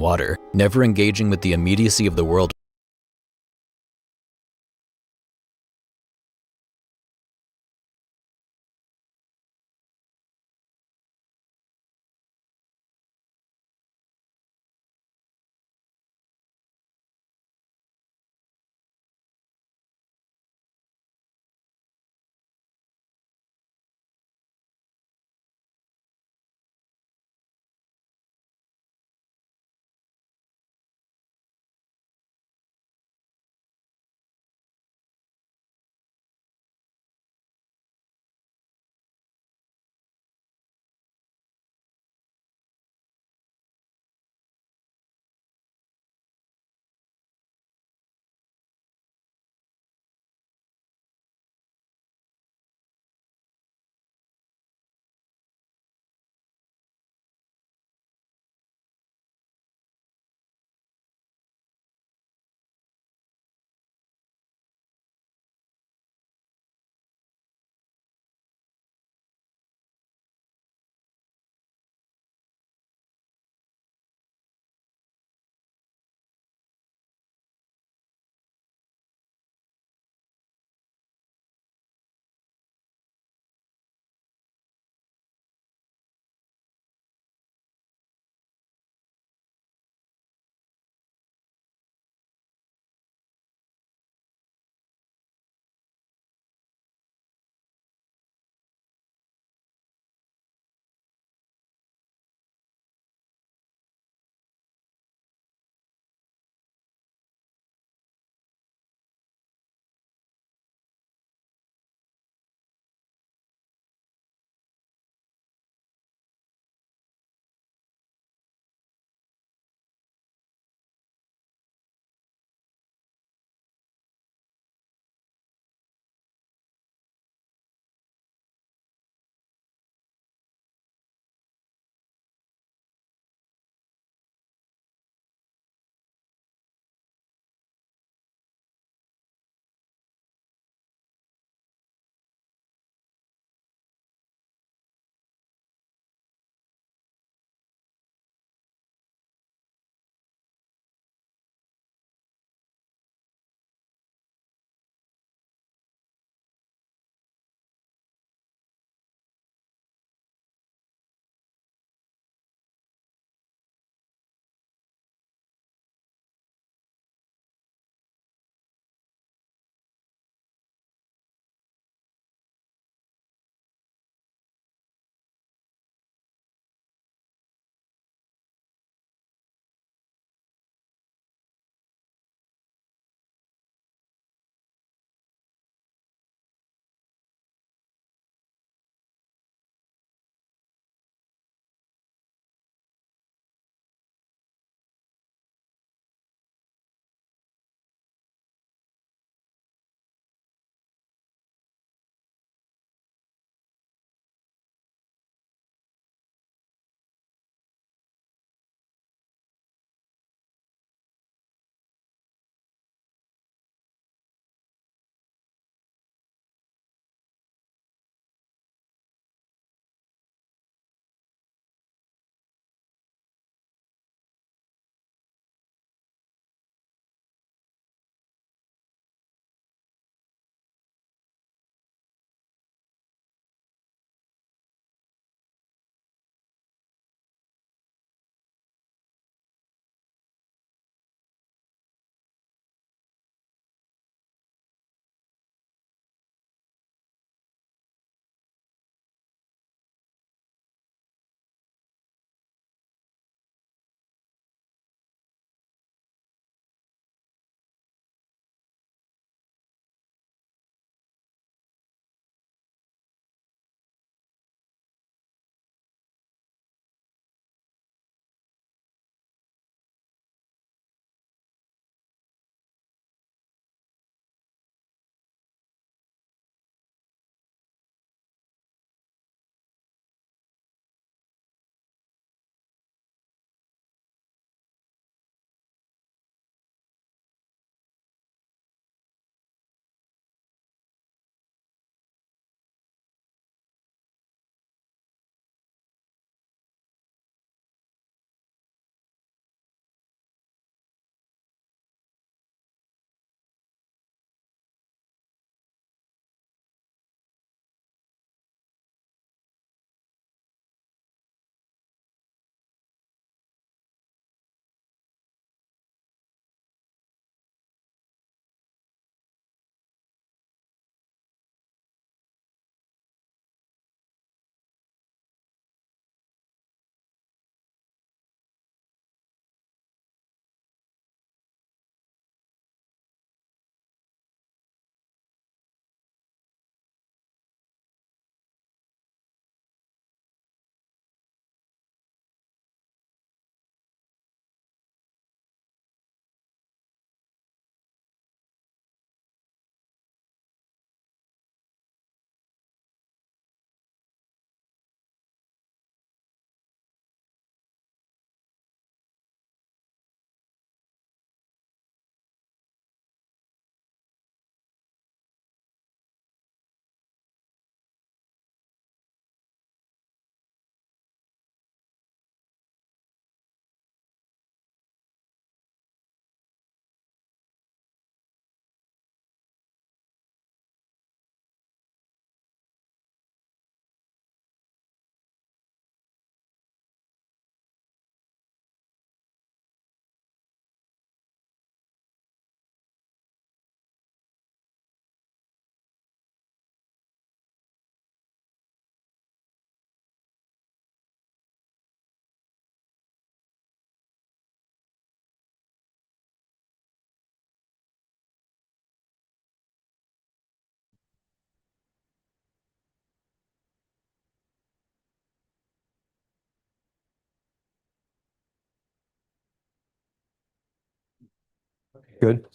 water, never engaging with the immediacy of the world Good.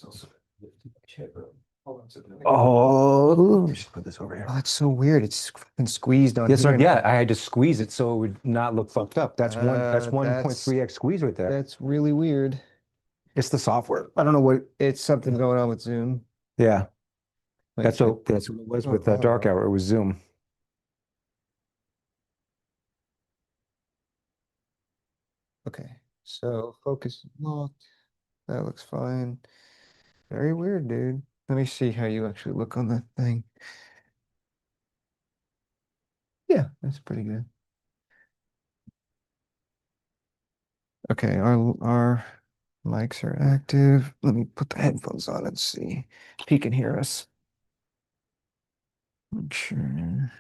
Oh, let me just put this over Oh, here. that's so weird. It's fucking squeezed on Yes, sir. here Yeah, now. I had to squeeze it so it would not look fucked up. That's That's 1.3x squeeze right there. that's really weird. It's the software. I don't know what. It's something going on with Zoom. Yeah, Like, that's what it was with I don't Dark know. Hour. It was Zoom. Okay, so focus locked. That looks fine. Very weird, dude. Let me see how you actually look on that thing. Yeah, that's pretty good. Okay, our mics are active. Let me put the headphones on and see if he can hear us. Make sure.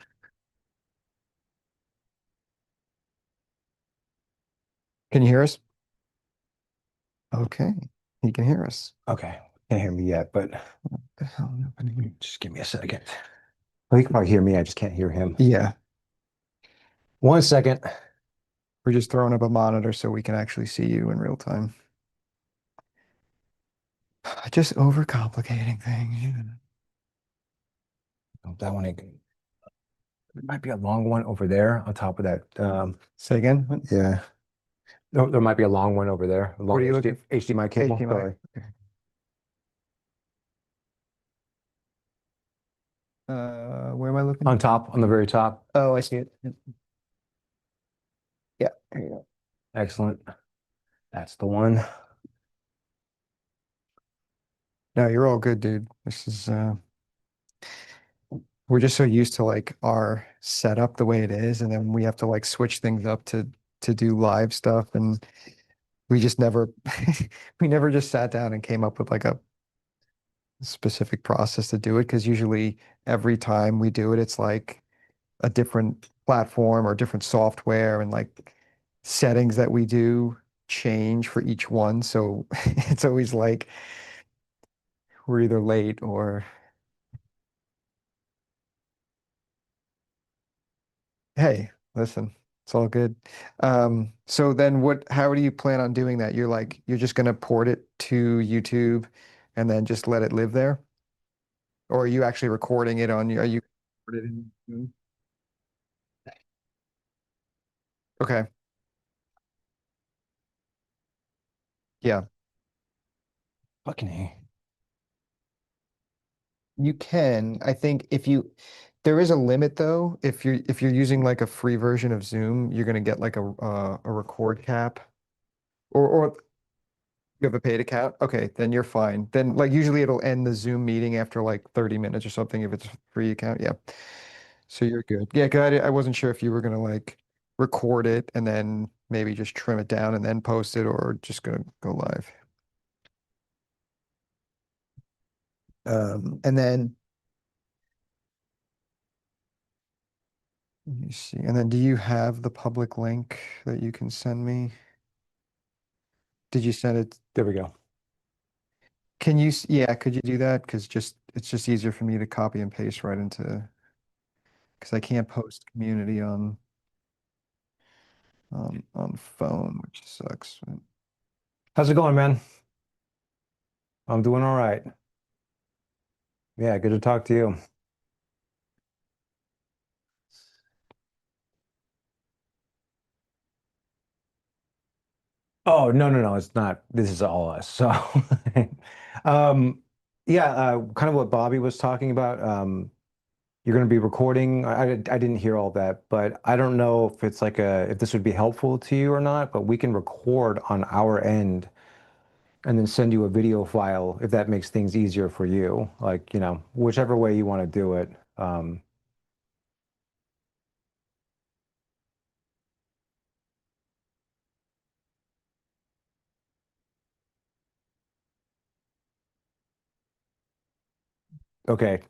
Can you hear us? Okay, he can hear us. Okay, can't hear me yet, but What the hell happening? just give me a second. Well, he can probably hear me. I just can't hear him. Yeah, 1 second. we're just throwing up a monitor so we can actually see you in real time. Just overcomplicating things. Oh, that one ain't good. There might be a long one over there on top of that. Say again? What Yeah. No, there might be a long one over there. A what long are you looking for? HDMI cable. HDMI. Sorry. Okay. Where am I looking? On top, on the very top. Oh, I see it. Yep. Yeah, there you go. Excellent. That's the one. No, you're all good, dude. This is we're just so used to like our setup the way it is, and then we have to like switch things up to do live stuff, and we just never we never just sat down and came up with like a specific process to do it because usually every time we do it, it's like a different platform or different software and like settings that we do change for each one. So it's always like we're either late or hey, listen, it's all good. So then how do you plan on doing that? You're just gonna port it to YouTube and then just let it live there? Or are you actually recording it on are you recorded in? Okay. Yeah. Fucking A. You can. I think if you there is a limit though. If you're using like a free version of Zoom, you're gonna get like a record cap. Or you have a paid account? Okay, then you're fine. Then like usually it'll end the Zoom meeting after like 30 minutes or something if it's a free account. Yeah. So you're good. Yeah, good. I wasn't sure if you were gonna like record it and then maybe just trim it down and then post it or just gonna go live. And then let me see. And then do you have the public link that you can send me? Did you send it? There we go. Can you, yeah, could you do that? Because it's just easier for me to copy and paste right into, because I can't post community on phone, which sucks. Right? How's it going, man? I'm doing all right. Yeah, good to talk to you. Oh, no, no, no, it's not. This is all us. So, um, yeah, kind of what Bobby was talking about. You're going to be recording. I didn't hear all that, but I don't know if it's like if this would be helpful to you or not, but we can record on our end and then send you a video file if that makes things easier for you. Like, whichever way you want to do it. Okay.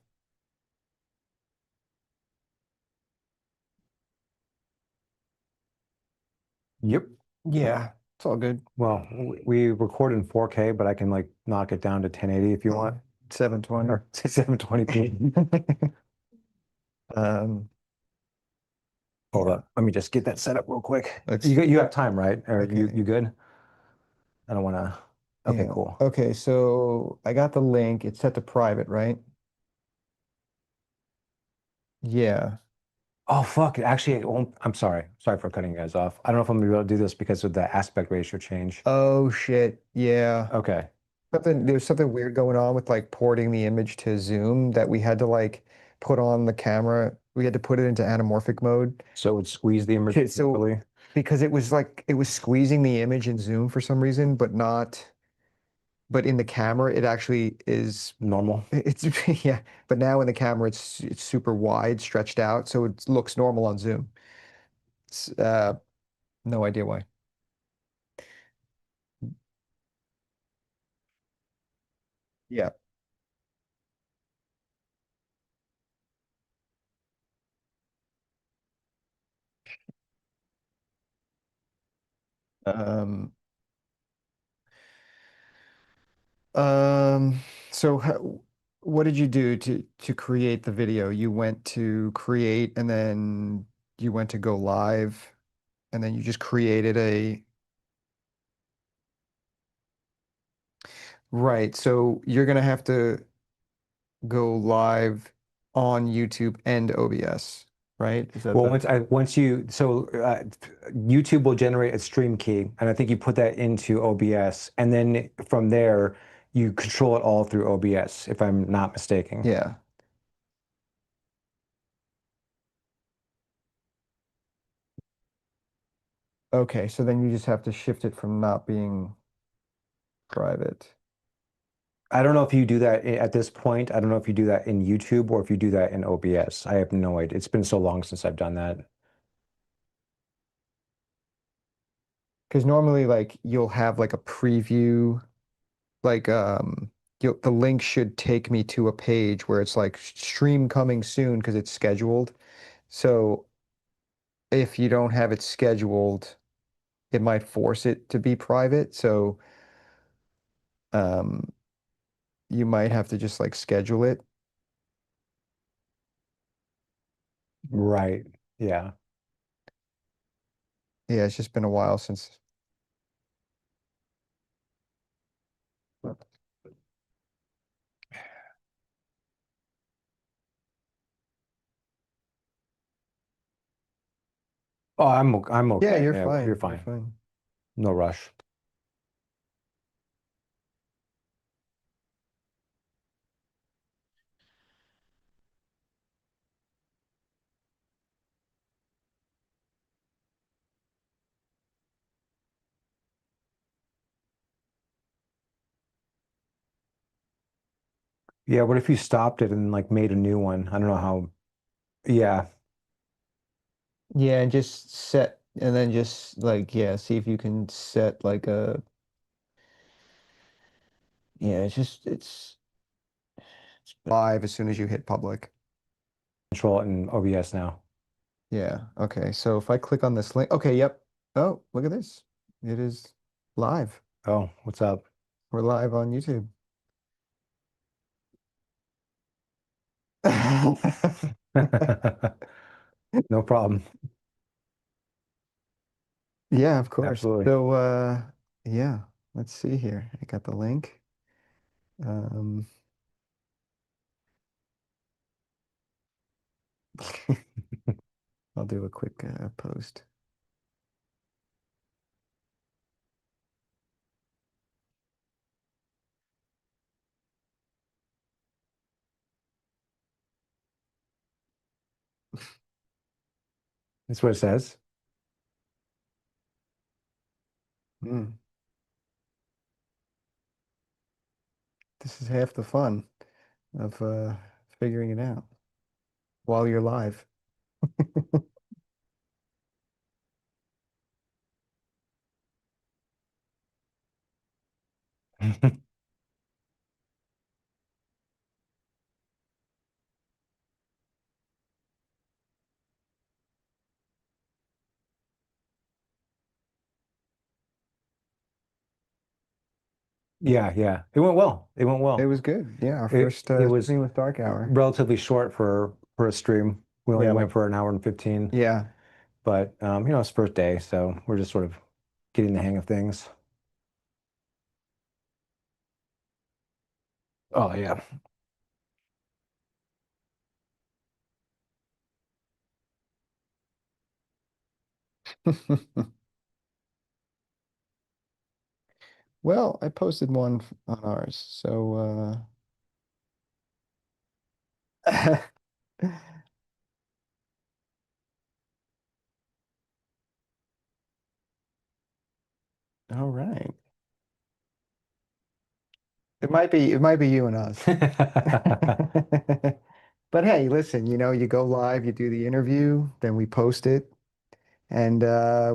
Yep. Yeah, it's all good. Well, we record in 4K, but I can like knock it down to 1080 if you want, 720. or 720p. Um, Hold yeah, up. Let me just get that set up real quick. let's You have time, right? Or you okay. you good? I don't want to. Okay, Yeah. cool. Okay, so I got the link. It's set to private, right? Yeah. Oh fuck. Actually, it won't, I'm sorry. Sorry for cutting you guys off. I don't know if I'm gonna be able to do this because of the aspect ratio change. Oh shit. Yeah. Okay. There's something weird going on with like porting the image to Zoom that we had to like put on the camera. We had to put it into anamorphic mode. So it would squeeze the image So properly. because it was like it was squeezing the image in Zoom for some reason, but in the camera it actually is Normal. it's yeah, but now in the camera it's super wide, stretched out, so it looks normal on Zoom. It's, no idea why. Yeah. Um, um, so what did you do to create the video? You went to create and then you went to go live and then you just created a right. So you're gonna have to go live on YouTube and OBS, right? Is that Well, the once you so YouTube will generate a stream key, and I think you put that into OBS, and then from there you control it all through OBS, if I'm not mistaken. yeah. Okay, so then you just have to shift it from not being private. I don't know if you do that at this point. I don't know if you do that in YouTube or if you do that in OBS. I have no idea. It's been so long since I've done that. Because normally like you'll have like a preview, like the link should take me to a page where it's like stream coming soon because it's scheduled. So if you don't have it scheduled, it might force it to be private. So um you might have to just like schedule it. Right. Yeah. Yeah, it's just been a while since. Oh, I'm Yeah, okay. you're Yeah, you're fine. You're fine. fine. No rush. Yeah, what if you stopped it and like made a new one? I don't know how. Yeah. Yeah, and just set and then just like yeah, see if you can set like a yeah, it's live as soon as you hit public. Control it in OBS now. Yeah. Okay. So if I click on this link, okay, yep. Oh, look at this. It is live. Oh, what's up? We're live on YouTube. No problem. Yeah, of course. Absolutely. So yeah, let's see here. I got the link. Um I'll do a quick post. That's what it says. Mm, this is half the fun of figuring it out while you're live. Yeah, yeah. It went well. It went It well. was good. Yeah, our first It was stream with Dark Hour. relatively short for a stream. We only Yeah, went like for an hour and 15, yeah. but it's first day, so we're just sort of getting the hang of things. Oh yeah. Well, I posted one on ours, so all right. It might be you and us. But hey, listen, you go live, you do the interview, then we post it, and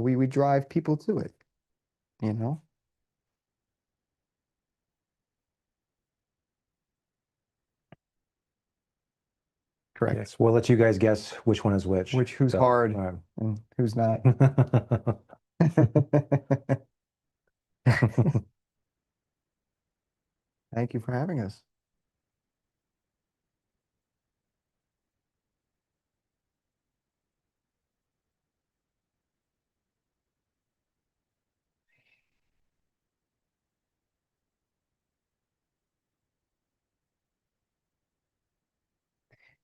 we drive people to it, you know? Correct. Yes, we'll let you guys guess which one is which. Who's So, hard all and who's not. right. Thank you for having us.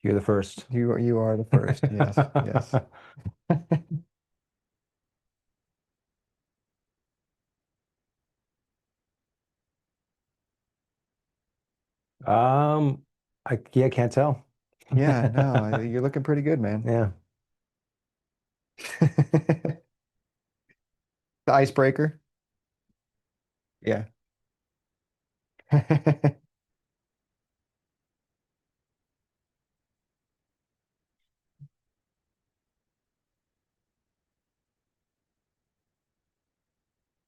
You're the first. You are the first. Yes, yes. yeah, can't tell. Yeah, no, you're looking pretty good, man. Yeah. The icebreaker. Yeah.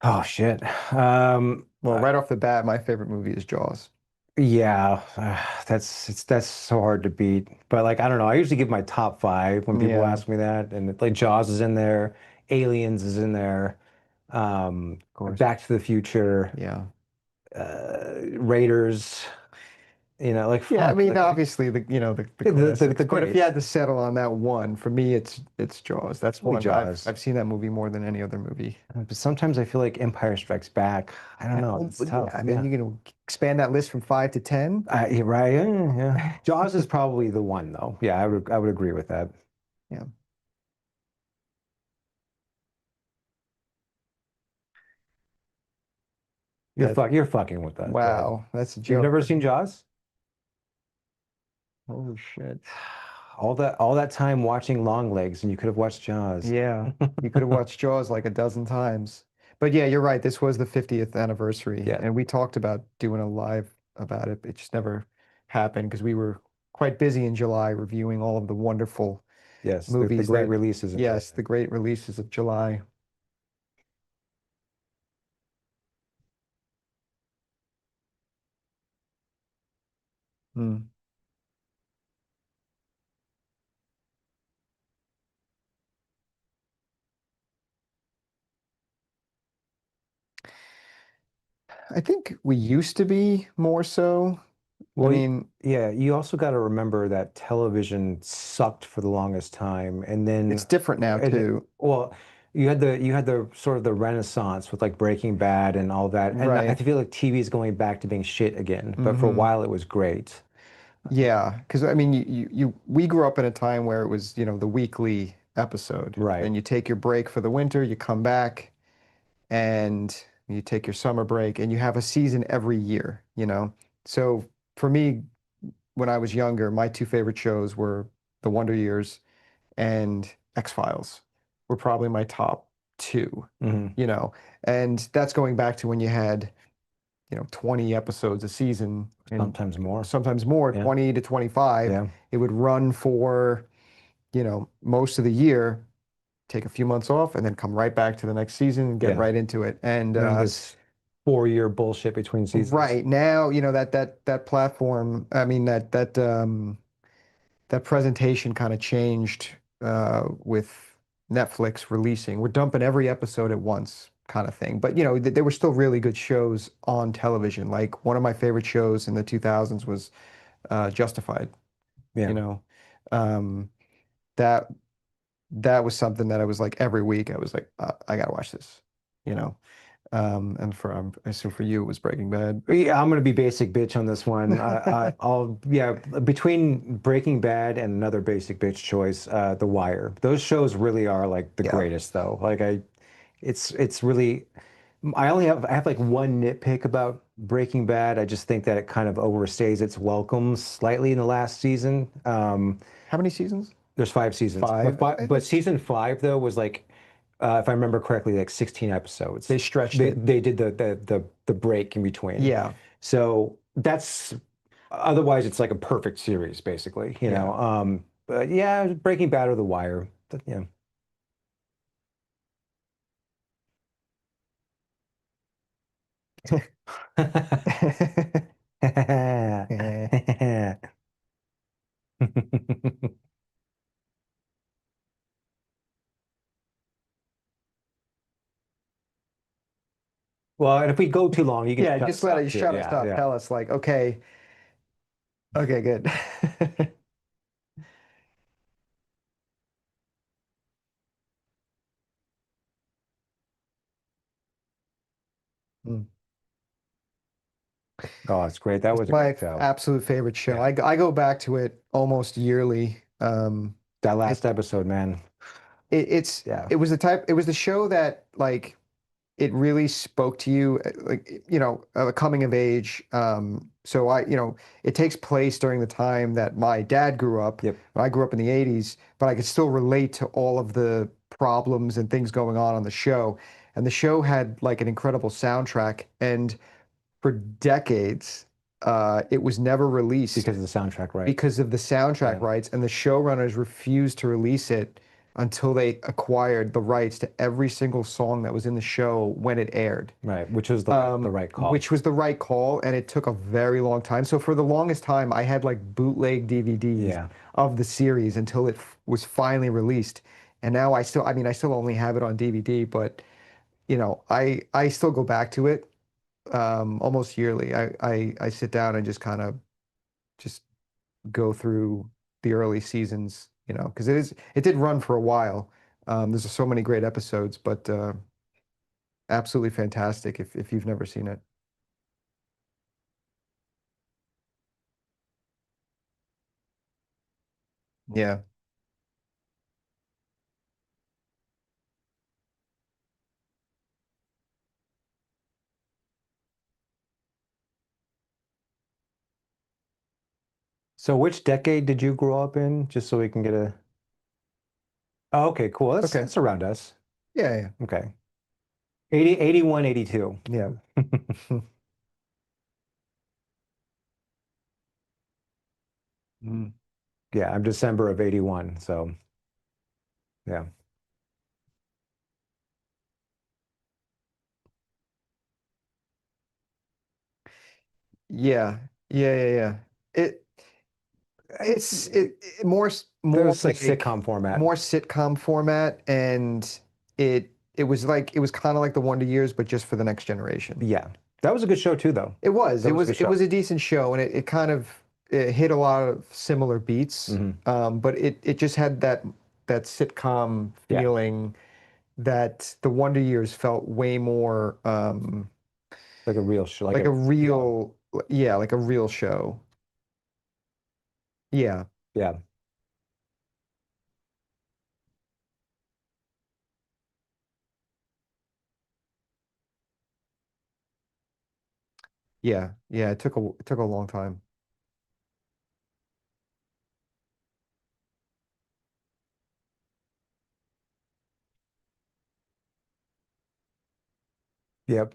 Oh shit. Well, right off the bat, my favorite movie is Jaws. Yeah, that's so hard to beat. But like I don't know, I usually give my top five when people Yeah, ask me that, and like Jaws is in there, Aliens is in there, of course. Back to the Future, Yeah. Raiders. Like Yeah, I fuck, mean, obviously the the classics, but if you had greats. to settle on that one, for me it's Jaws. That's Probably one Jaws. I've seen that movie more than any other movie. But sometimes I feel like Empire Strikes Back. I don't know. It's But yeah, tough. I mean, Yeah. you're gonna expand that list from 5 to 10. You're right. Yeah, yeah. Jaws is probably the one though. Yeah, I would agree with that. Yeah. That You're fucking with that, right? Wow, that's a You've never joke. seen Jaws? Holy shit. All that time watching Longlegs and you could have watched Jaws. Yeah, you could have watched Jaws like a dozen times. But yeah, you're right. This was the 50th anniversary, Yeah. and we talked about doing a live about it. It just never happened because we were quite busy in July reviewing all of the wonderful Yes, the movies great that, releases in July. yes, the great releases of July. Hmm. I think we used to be more so. I Well, mean, yeah, you also got to remember that television sucked for the longest time, and it's then different now and too. well, you had the sort of the Renaissance with like Breaking Bad and all that, and I Right. feel like TV is going back to being shit again. But for a Hmm. while, it was great. Yeah, because I mean, we grew up in a time where it was, the weekly episode. Right. Then you take your break for the winter, you come back, and you take your summer break, and you have a season every year. So for me, when I was younger, my two favorite shows were The Wonder Years and X-Files were probably my top two, Hmm. you know. And that's going back to when you had 20 episodes a season and Sometimes more. sometimes more, Yeah. 20 to 25. Yeah. It would run for, most of the year, take a few months off, and then come right back to the next season and get Yeah. right into it. And None of this 4-year bullshit between seasons. right now, that platform, I mean that presentation kind of changed with Netflix releasing. We're dumping every episode at once, kind of thing. But there were still really good shows on television. Like one of my favorite shows in the 2000s was Justified. You Yeah. know, um, that that was something that I was like every week. I was like, I gotta watch this. You know, And I assume for you it was Breaking Bad. Yeah, I'm gonna be basic bitch on this one. I'll yeah, between Breaking Bad and another basic bitch choice, The Wire. Those shows really are like the Yeah. greatest though. It's really I have like one nitpick about Breaking Bad. I just think that it kind of overstays its welcome slightly in the last season. How many seasons? There's 5 seasons, Five. but season five though was like, if I remember correctly, like 16 episodes. They stretched They it. they did the break in between. Yeah. So that's otherwise it's like a perfect series basically, you Yeah. know. But yeah, Breaking Bad or The Wire. But, yeah. Eh. Well, and if we go too long, you can Yeah, shut just let stop it too. shut us Yeah, up. yeah. Tell us like, okay, okay, good. Mm. Oh, it's great. That It's was a my great show. absolute favorite show. Yeah. I go back to it almost yearly. That It, last episode, man. Yeah. it was it was the show that like it really spoke to you, like coming of age. So it takes place during the time that my dad grew up. Yep. I grew up in the 80s, but I could still relate to all of the problems and things going on the show. And the show had like an incredible soundtrack, and for decades, it was never released Because of the soundtrack, right? because of the soundtrack Yeah. rights, and the showrunners refused to release it until they acquired the rights to every single song that was in the show when it aired. Right. Which was the right call. Which was the right call, and it took a very long time. So for the longest time, I had like bootleg DVDs Yeah. of the series until it was finally released. And now I mean, I still only have it on DVD, but I still go back to it almost yearly. I sit down and just kind of just go through the early seasons, because it did run for a while. There's so many great episodes, but absolutely fantastic if you've never seen it. Yeah. So which decade did you grow up in? Just so we can get a. Oh, okay, cool. Okay. That's around us. Yeah, Okay. 80, 81, 82. yeah. Yeah. Mm. Yeah, I'm December of 81. So yeah. Yeah. Yeah, yeah, yeah. It more There more was like sitcom format. more sitcom format, and it was like it was kind of like the Wonder Years, but just for the next generation. Yeah. That was a good show too, though. It was. That was a good It show. was a decent show, and it kind of it hit a lot of similar beats. Hmm. But it just had that sitcom Yeah. feeling that the Wonder Years felt way more Like a real show. like a real, yeah, like a real show. Yeah, Yeah. yeah, yeah. It took a long time. Yep.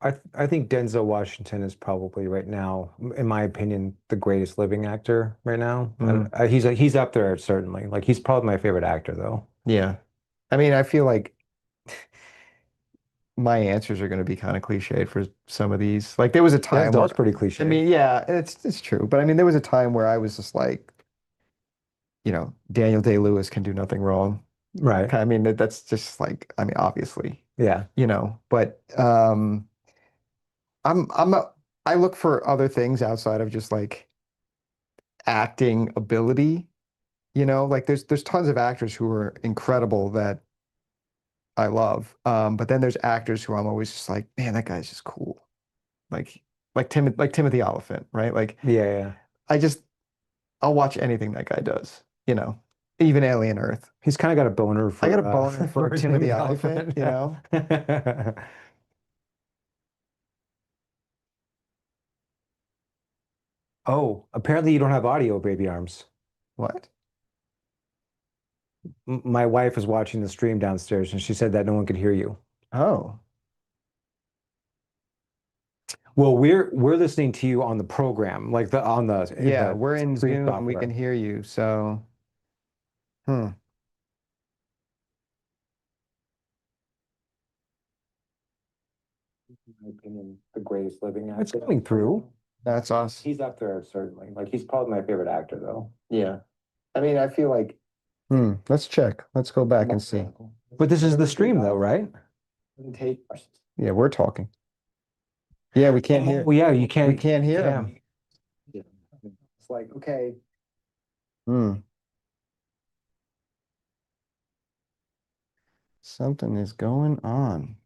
I think Denzel Washington is probably right now, in my opinion, the greatest living actor right now. Mm, He's up there certainly. Like he's probably my favorite actor though. yeah. I mean, I feel like my answers are going to be kind of cliched for some of these. Like there was a time That where, was pretty I cliche. mean, yeah, it's true, but I mean, there was a time where I was just like, Daniel Day-Lewis can do nothing wrong. Right. I mean, that's just like, I mean, obviously, Yeah. but I look for other things outside of just like acting ability, like there's tons of actors who are incredible that I love. But then there's actors who I'm always just like, man, that guy's just cool. Like like Timothy Oliphant, right? Like Yeah, yeah. I just I'll watch anything that guy does. Even Alien Earth. He's kind of got a boner I got a for boner for for Timothy Timothy Oliphant, Oliphant. you know? Yeah. Oh, apparently you don't have audio, baby arms. What? My wife was watching the stream downstairs and she said that no one could hear you. Oh, Well, we're listening to you on the program, like the on yeah, the we're in stream Zoom. We can software. hear you. So, hmm, In my opinion, the greatest living actor. It's coming through. that's us. He's up there, certainly. Like he's probably my favorite actor, though. Yeah. I mean, I feel like, let's check. Let's go back and see. But this is the stream, though, right? Yeah, we're talking. Yeah, we can't hear. Oh, yeah, you We can't. can't hear Yeah. him. It's like, okay. Hmm. Something is going on.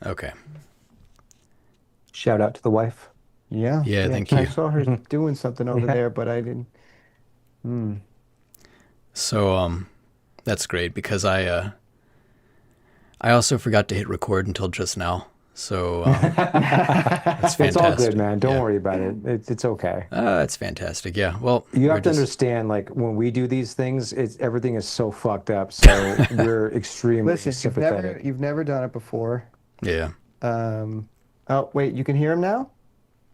Okay. Shout out to the wife. Yeah. Yeah, Yeah. thank I you. saw her doing something over Yeah. there, but I didn't. Hmm. So that's great because I also forgot to hit record until just now. So that's It's all good, fantastic. man. Don't Yeah. worry about it. It's okay. It's fantastic. Yeah. Well, You we're have to just understand, like when we do these things, it's everything is so fucked up. So we're extremely Listen, sympathetic. you've never done it before. yeah. Um, oh, wait, you can hear him now?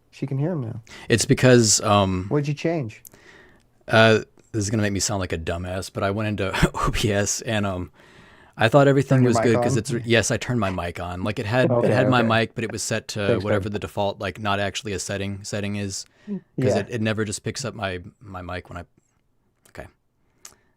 She can hear him now. It's because What'd you change? uh this is gonna make me sound like a dumbass, but I went into OBS and I thought everything Turn your was mic good because on? it's yes, I turned my mic on. Like it Okay, had my okay. mic, but it was set to Thanks, whatever bud. the default like not actually a setting is because Yeah. it never just picks up my mic when I okay.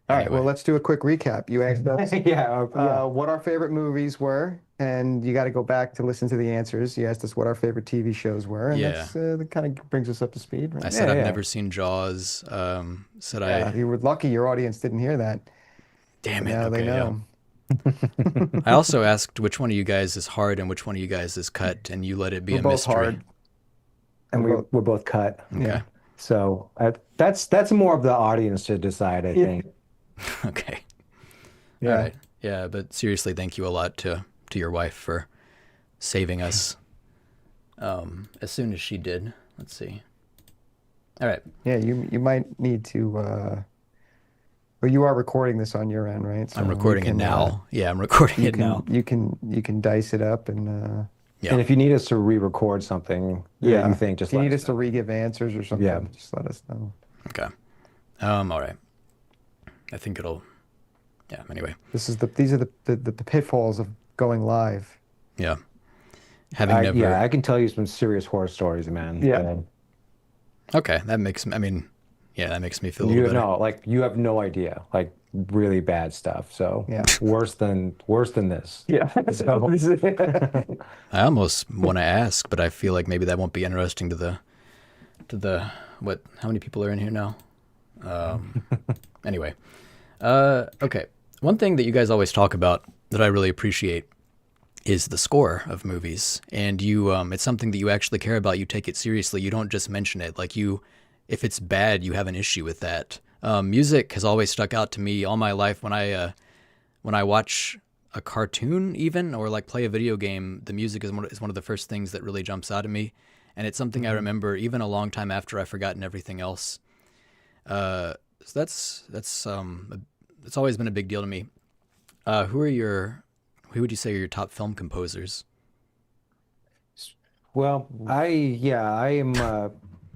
All right, well, Anyway. let's do a quick recap. You asked us Yeah, yeah. what our favorite movies were, and you got to go back to listen to the answers. You asked us what our favorite TV shows were, and Yeah. that kind of brings us up to speed, I right? said Yeah, I've yeah. never seen Jaws. Said Yeah, I you were lucky your audience didn't hear that, damn but it. now they Okay, yeah. know. I also asked which one of you guys is hard and which one of you guys is cut, and you let it be We're a both mystery. hard. And We're both, we're both cut. Okay. yeah. So that's more of the audience to decide, I Yeah. think. Okay. All Yeah. right. Yeah, but seriously, thank you a lot to your wife for saving us as soon as she did. Let's see. All right. Yeah, you might need to well, you are recording this on your end, right? So I'm you recording it can now. Yeah, I'm recording you it now. can you can dice it up and Yeah. And if you need us to re-record something that yeah. you think, just If you let need us us to know. re-give answers or something, Yeah. just let us know. Okay. All right. I think it'll yeah, anyway. These are the pitfalls of going live. Yeah. Having never Yeah, I can tell you some serious horror stories, man. Yeah. Okay, that makes I mean, yeah, that makes me feel a You little better. know, like you have no idea, like really bad stuff. So Yeah. worse than this. Yeah. So I almost want to ask, but I feel like maybe that won't be interesting to the what how many people are in here now? Anyway. Okay. One thing that you guys always talk about that I really appreciate is the score of movies. And you it's something that you actually care about. You take it seriously. You don't just mention it. Like if it's bad, you have an issue with that. Music has always stuck out to me all my life when I watch a cartoon even or like play a video game, the music is one of the first things that really jumps out at me. And it's something I remember even a long time after I've forgotten everything else. So it's always been a big deal to me. Who would you say are your top film composers? well, I am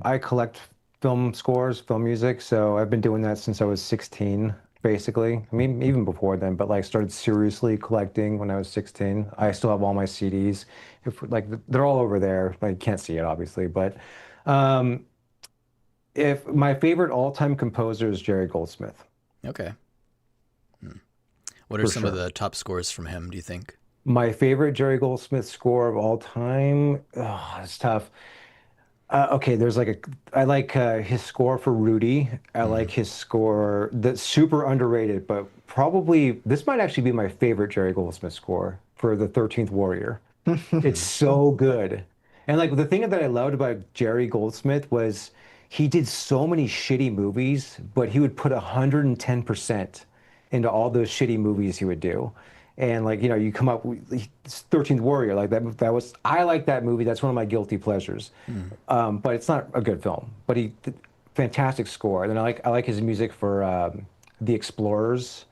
I collect film scores, film music, so I've been doing that since I was 16, basically. I mean, even before then, but like started seriously collecting when I was 16. I still have all my CDs. If like they're all over there. Like you can't see it obviously, but um if my favorite all-time composer is Jerry Goldsmith. Okay. What are for some of sure. the top scores from him, do you think? My favorite Jerry Goldsmith score of all time. Oh, it's tough. Okay, there's like I like his score for Rudy. I like Mm. his score that's super underrated, but probably this might actually be my favorite Jerry Goldsmith score for the 13th Warrior. It's Mm. so good. And like the thing that I loved about Jerry Goldsmith was he did so many shitty movies, but he would put 110% into all those shitty movies he would do. And like, you come up with 13th Warrior, like that was I like that movie. That's one of my guilty pleasures. Mm. But it's not a good film. But he did fantastic score. And then I like his music for The Explorers.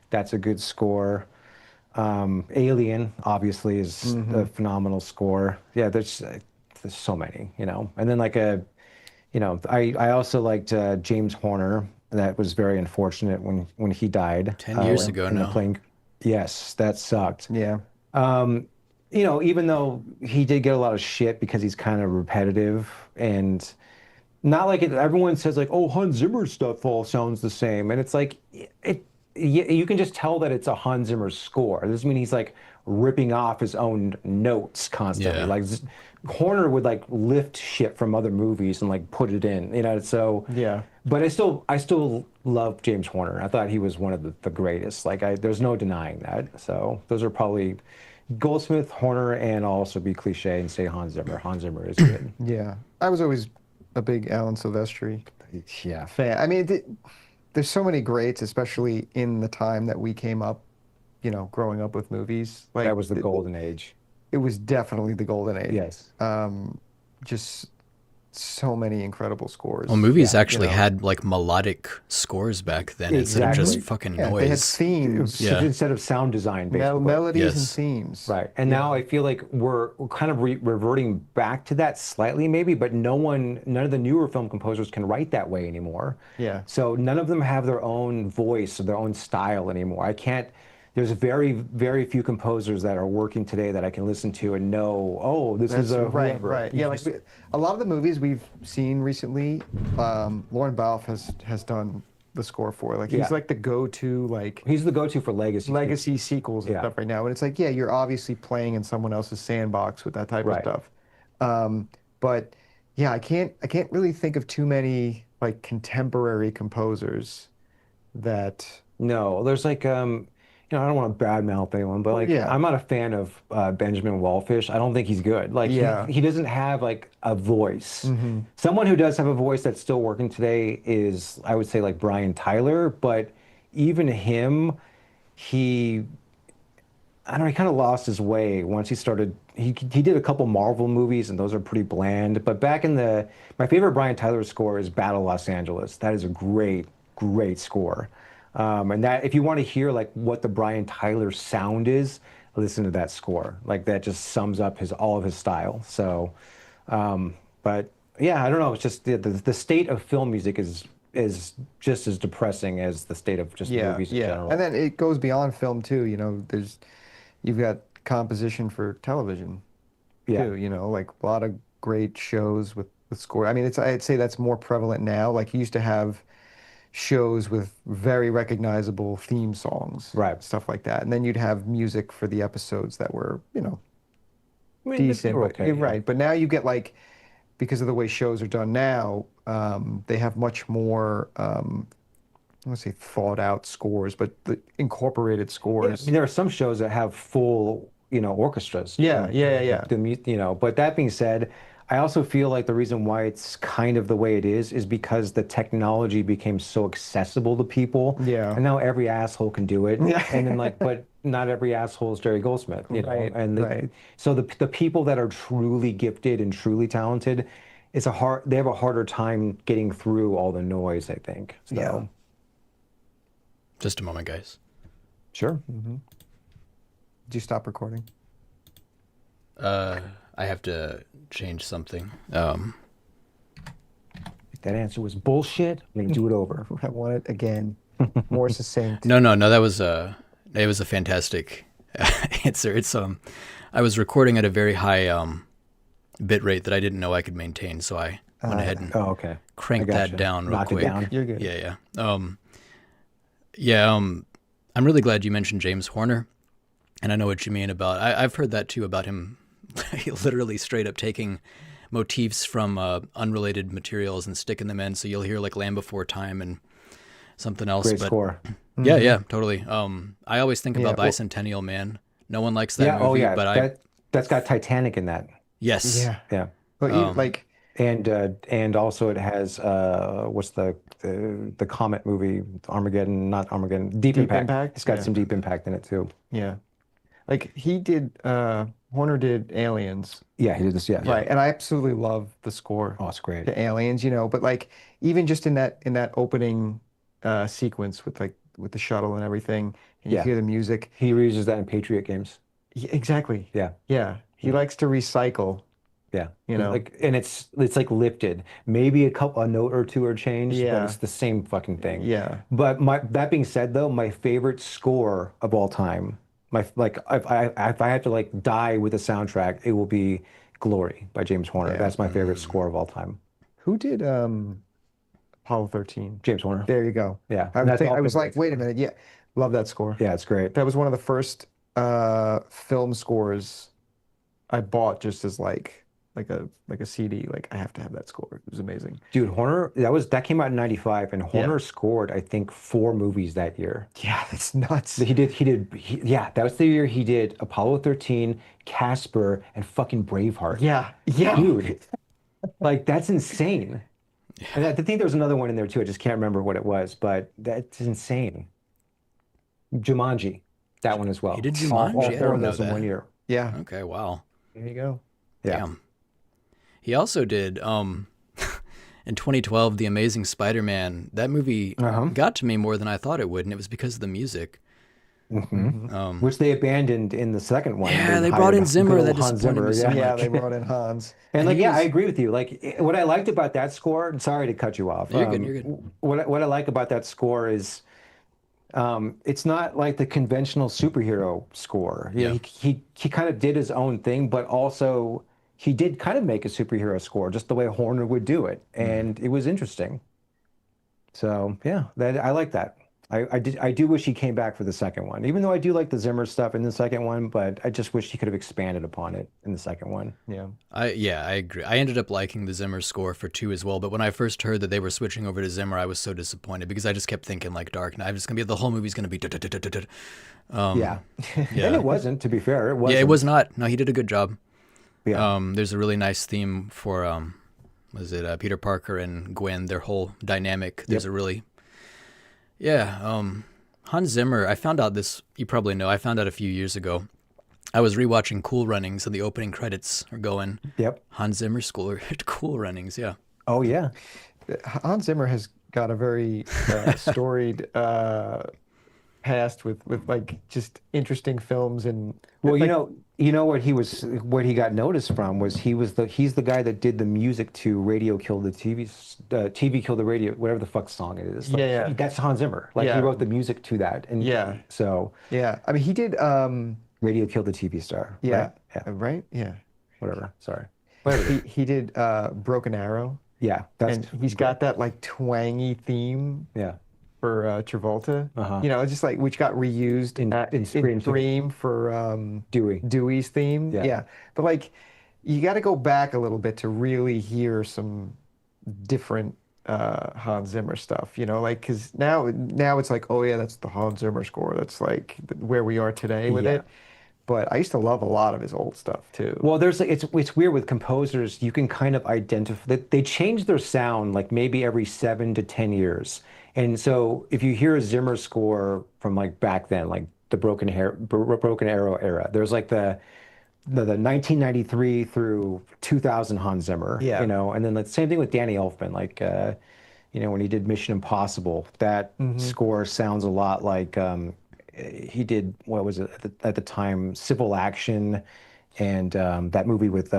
That's a good score. Alien obviously is a Hmm. phenomenal score. Yeah, there's so many. And then I also liked James Horner. That was very unfortunate when he died 10 years ago in the now. plane. Yes, that sucked. Yeah. Um, even though he did get a lot of shit because he's kind of repetitive and not like it, everyone says like, oh, Hans Zimmer stuff all sounds the same, and it's like you can just tell that it's a Hans Zimmer score. It doesn't mean he's like ripping off his own notes constantly. Yeah. Like Horner would like lift shit from other movies and like put it in. So, Yeah. but I still love James Horner. I thought he was one of the greatest. Like there's no denying that. So those are probably Goldsmith, Horner, and I'll also be cliche and say Hans Zimmer. Hans Zimmer is good. Yeah. I was always a big Alan Silvestri Yeah, fan. I mean, there's so many greats, especially in the time that we came up, growing up with movies. that Like was the golden age. it was definitely the golden age. Yes. Just so many incredible Well, scores. movies Yeah. actually had like melodic scores back then instead of just Exactly. fucking Yeah, they had noise. themes, Yeah. Instead of sound design, basically. melodies and Yes. themes. Right. And now I feel like we're kind of reverting back to that slightly, maybe, but none of the newer film composers can write that way anymore. Yeah. So none of them have their own voice or their own style anymore. There's very, very few composers that are working today that I can listen to and know, oh, this is That's a right, whoever. right. Yeah, like a lot of the movies we've seen recently, Lauren Balfe has done the score for. Like Yeah. he's like the go-to like He's the go-to for legacy. legacy sequels and Yeah. stuff right now. And it's like, yeah, you're obviously playing in someone else's sandbox with that type of Right. stuff. But yeah, I can't really think of too many like contemporary composers that No, there's like I don't want to badmouth anyone, but like yeah. I'm not a fan of Benjamin Wallfish. I don't think he's good. Like Yeah. he doesn't have like a voice. Hmm. Someone who does have a voice that's still working today is I would say like Brian Tyler, but even him, he I don't know, he kind of lost his way once he started. He did a couple Marvel movies, and those are pretty bland. But my favorite Brian Tyler score is Battle Los Angeles. That is a great, great score. And that if you want to hear like what the Brian Tyler sound is, listen to that score. Like that just sums up all of his style. So, but yeah, I don't know. It's just the state of film music is just as depressing as the state of just Yeah, movies in yeah. general. And then it goes beyond film too, you've got composition for television Yeah. too, like a lot of great shows with score. I mean, I'd say that's more prevalent now. Like you used to have shows with very recognizable theme songs, Right. stuff like that. And then you'd have music for the episodes that were, I mean, decent, they're but okay, you're yeah. right. But now you get like, because of the way shows are done now, they have much more, I want to say thought out scores, but the incorporated Yeah, I scores. mean, there are some shows that have full, orchestras. Yeah, yeah, yeah. But that being said, I also feel like the reason why it's kind of the way it is because the technology became so accessible to people. Yeah. And now every asshole can do it. Yeah. And then but not every asshole is Jerry Goldsmith, Right, And right. so the people that are truly gifted and truly talented, they have a harder time getting through all the noise, I think. So, Yeah. Just a moment, guys. sure. Did you stop recording? I have to change something. If that answer was bullshit, then do it over. I want it again. More succinct. No, it was a fantastic answer. I was recording at a very high bit rate that I didn't know I could maintain, so I went ahead and Oh, okay. cranked I that gotcha. down real Knocked it quick. down. You're good. Yeah. I'm really glad you mentioned James Horner, and I know what you mean about. I've heard that too about him, literally straight up taking motifs from unrelated materials and sticking them in. So you'll hear like Land Before Time and something else. Great But score. yeah, Hmm. yeah, totally. I always think Yeah. about Well, Bicentennial Man. No one likes that Yeah, oh movie, yeah, but I that's got Titanic in that. yes. yeah. Yeah. Well, even Um, like And also it has what's the comet movie Armageddon, not Armageddon, Deep Deep Impact. Impact. It's got Yeah. some Deep Impact in it too. Yeah. Like he did Horner did Aliens, Yeah, he did this. Yeah. yeah, right? And I absolutely love the score Oh, it's great. to Aliens, but like even just in that opening sequence with like with the shuttle and everything, and you Yeah, hear the music. he reuses that in Patriot games. Yeah, exactly. Yeah, Yeah. He yeah, likes to recycle, yeah. you know. Like, and it's like lifted. Maybe a note or two are changed, but it's Yeah. the same fucking thing. Yeah. But my that being said, though, my favorite score of all time, my like if I had to like die with a soundtrack, it will be Glory by James Horner. Yeah. That's my favorite score of all time. Who did Apollo 13? James Horner. There you go. Yeah, I and was that's I also was like, great. wait a minute. Yeah. Love that score. Yeah, it's great. That was one of the first film scores I bought just as like a CD. Like I have to have that score. It was amazing. Dude, Horner, that came out in 95 and Yeah. Horner scored, I think, 4 movies that year. Yeah, that's nuts. Yeah, that was the year he did Apollo 13, Casper, and fucking Braveheart. Yeah. Yeah. Dude, like that's insane. And I think there was another one in there too. I just can't remember what it was, but that's insane. Jumanji, that one as he well. did All Jumanji. I four of didn't know those in one that. year. Yeah. Okay, wow, There you go. Yeah. damn. He also did in 2012 The Amazing Spider-Man. That movie Uh-huh. got to me more than I thought it would, and it was because of the music. hmm Hmm. Which they abandoned in the second one. Yeah, they brought hired in Zimmer. good That old Hans disappointed Zimmer. me so Yeah. Yeah, much. they brought in Hans. And And like, he yeah, I was agree with you. Like, what I liked about that score, and sorry to cut you off. you're good. You're good. What I like about that score is, it's not like the conventional superhero score. You know, Yeah. he kind of did his own thing, but also he did kind of make a superhero score, just the way Horner would do it, Mm-hmm. and it was interesting. So yeah, that I like that. I do wish he came back for the second one, even though I do like the Zimmer stuff in the second one, but I just wish he could have expanded upon it in the second one. Yeah. I agree. I ended up liking the Zimmer score for 2 as well, but when I first heard that they were switching over to Zimmer, I was so disappointed because I just kept thinking like Dark Knight, it's gonna be the whole movie's gonna be Yeah, and yeah. it wasn't, to be fair, it Yeah, it wasn't. was not. No, he did a good job. Yeah. There's a really nice theme for was it Peter Parker and Gwen, their whole dynamic. There's Yep. a really yeah, Hans Zimmer, I found out this, you probably know, I found out a few years ago. I was rewatching Cool Runnings and the opening credits are going Yep. Hans Zimmer score Cool Runnings, yeah. Oh yeah. Hans Zimmer has got a very storied past with like just interesting films and Well, like what he got noticed from was he's the guy that did the music to Radio Killed the TV Killed the Radio, whatever the fuck song it is. Like, Yeah, yeah. that's Hans Zimmer. Like he Yeah. wrote the music to that, and Yeah. so yeah. I mean he did Radio Killed the TV Star. yeah, Right? Yeah. right? Yeah. Whatever. Sorry. He did Broken Arrow Yeah. That's and he's got that like twangy theme yeah. for Travolta. Uh-huh. Just like which got reused In Scream 2. Scream for Dewey. Dewey's theme. Yeah. Yeah. But like you got to go back a little bit to really hear some different Hans Zimmer stuff, like because now it's like, oh yeah, that's the Hans Zimmer score. That's like where we are today with Yeah. it. But I used to love a lot of his old stuff too. Well, it's weird with composers. You can kind of identify they change their sound like maybe every 7 to 10 years. And so if you hear a Zimmer score from like back then, like the Broken Arrow era, there's like the 1993 through 2000 Hans Zimmer, Yeah. and then the same thing with Danny Elfman, like when he did Mission Impossible, that score sounds a lot like he did, what was it at the time, Civil Action, and that movie with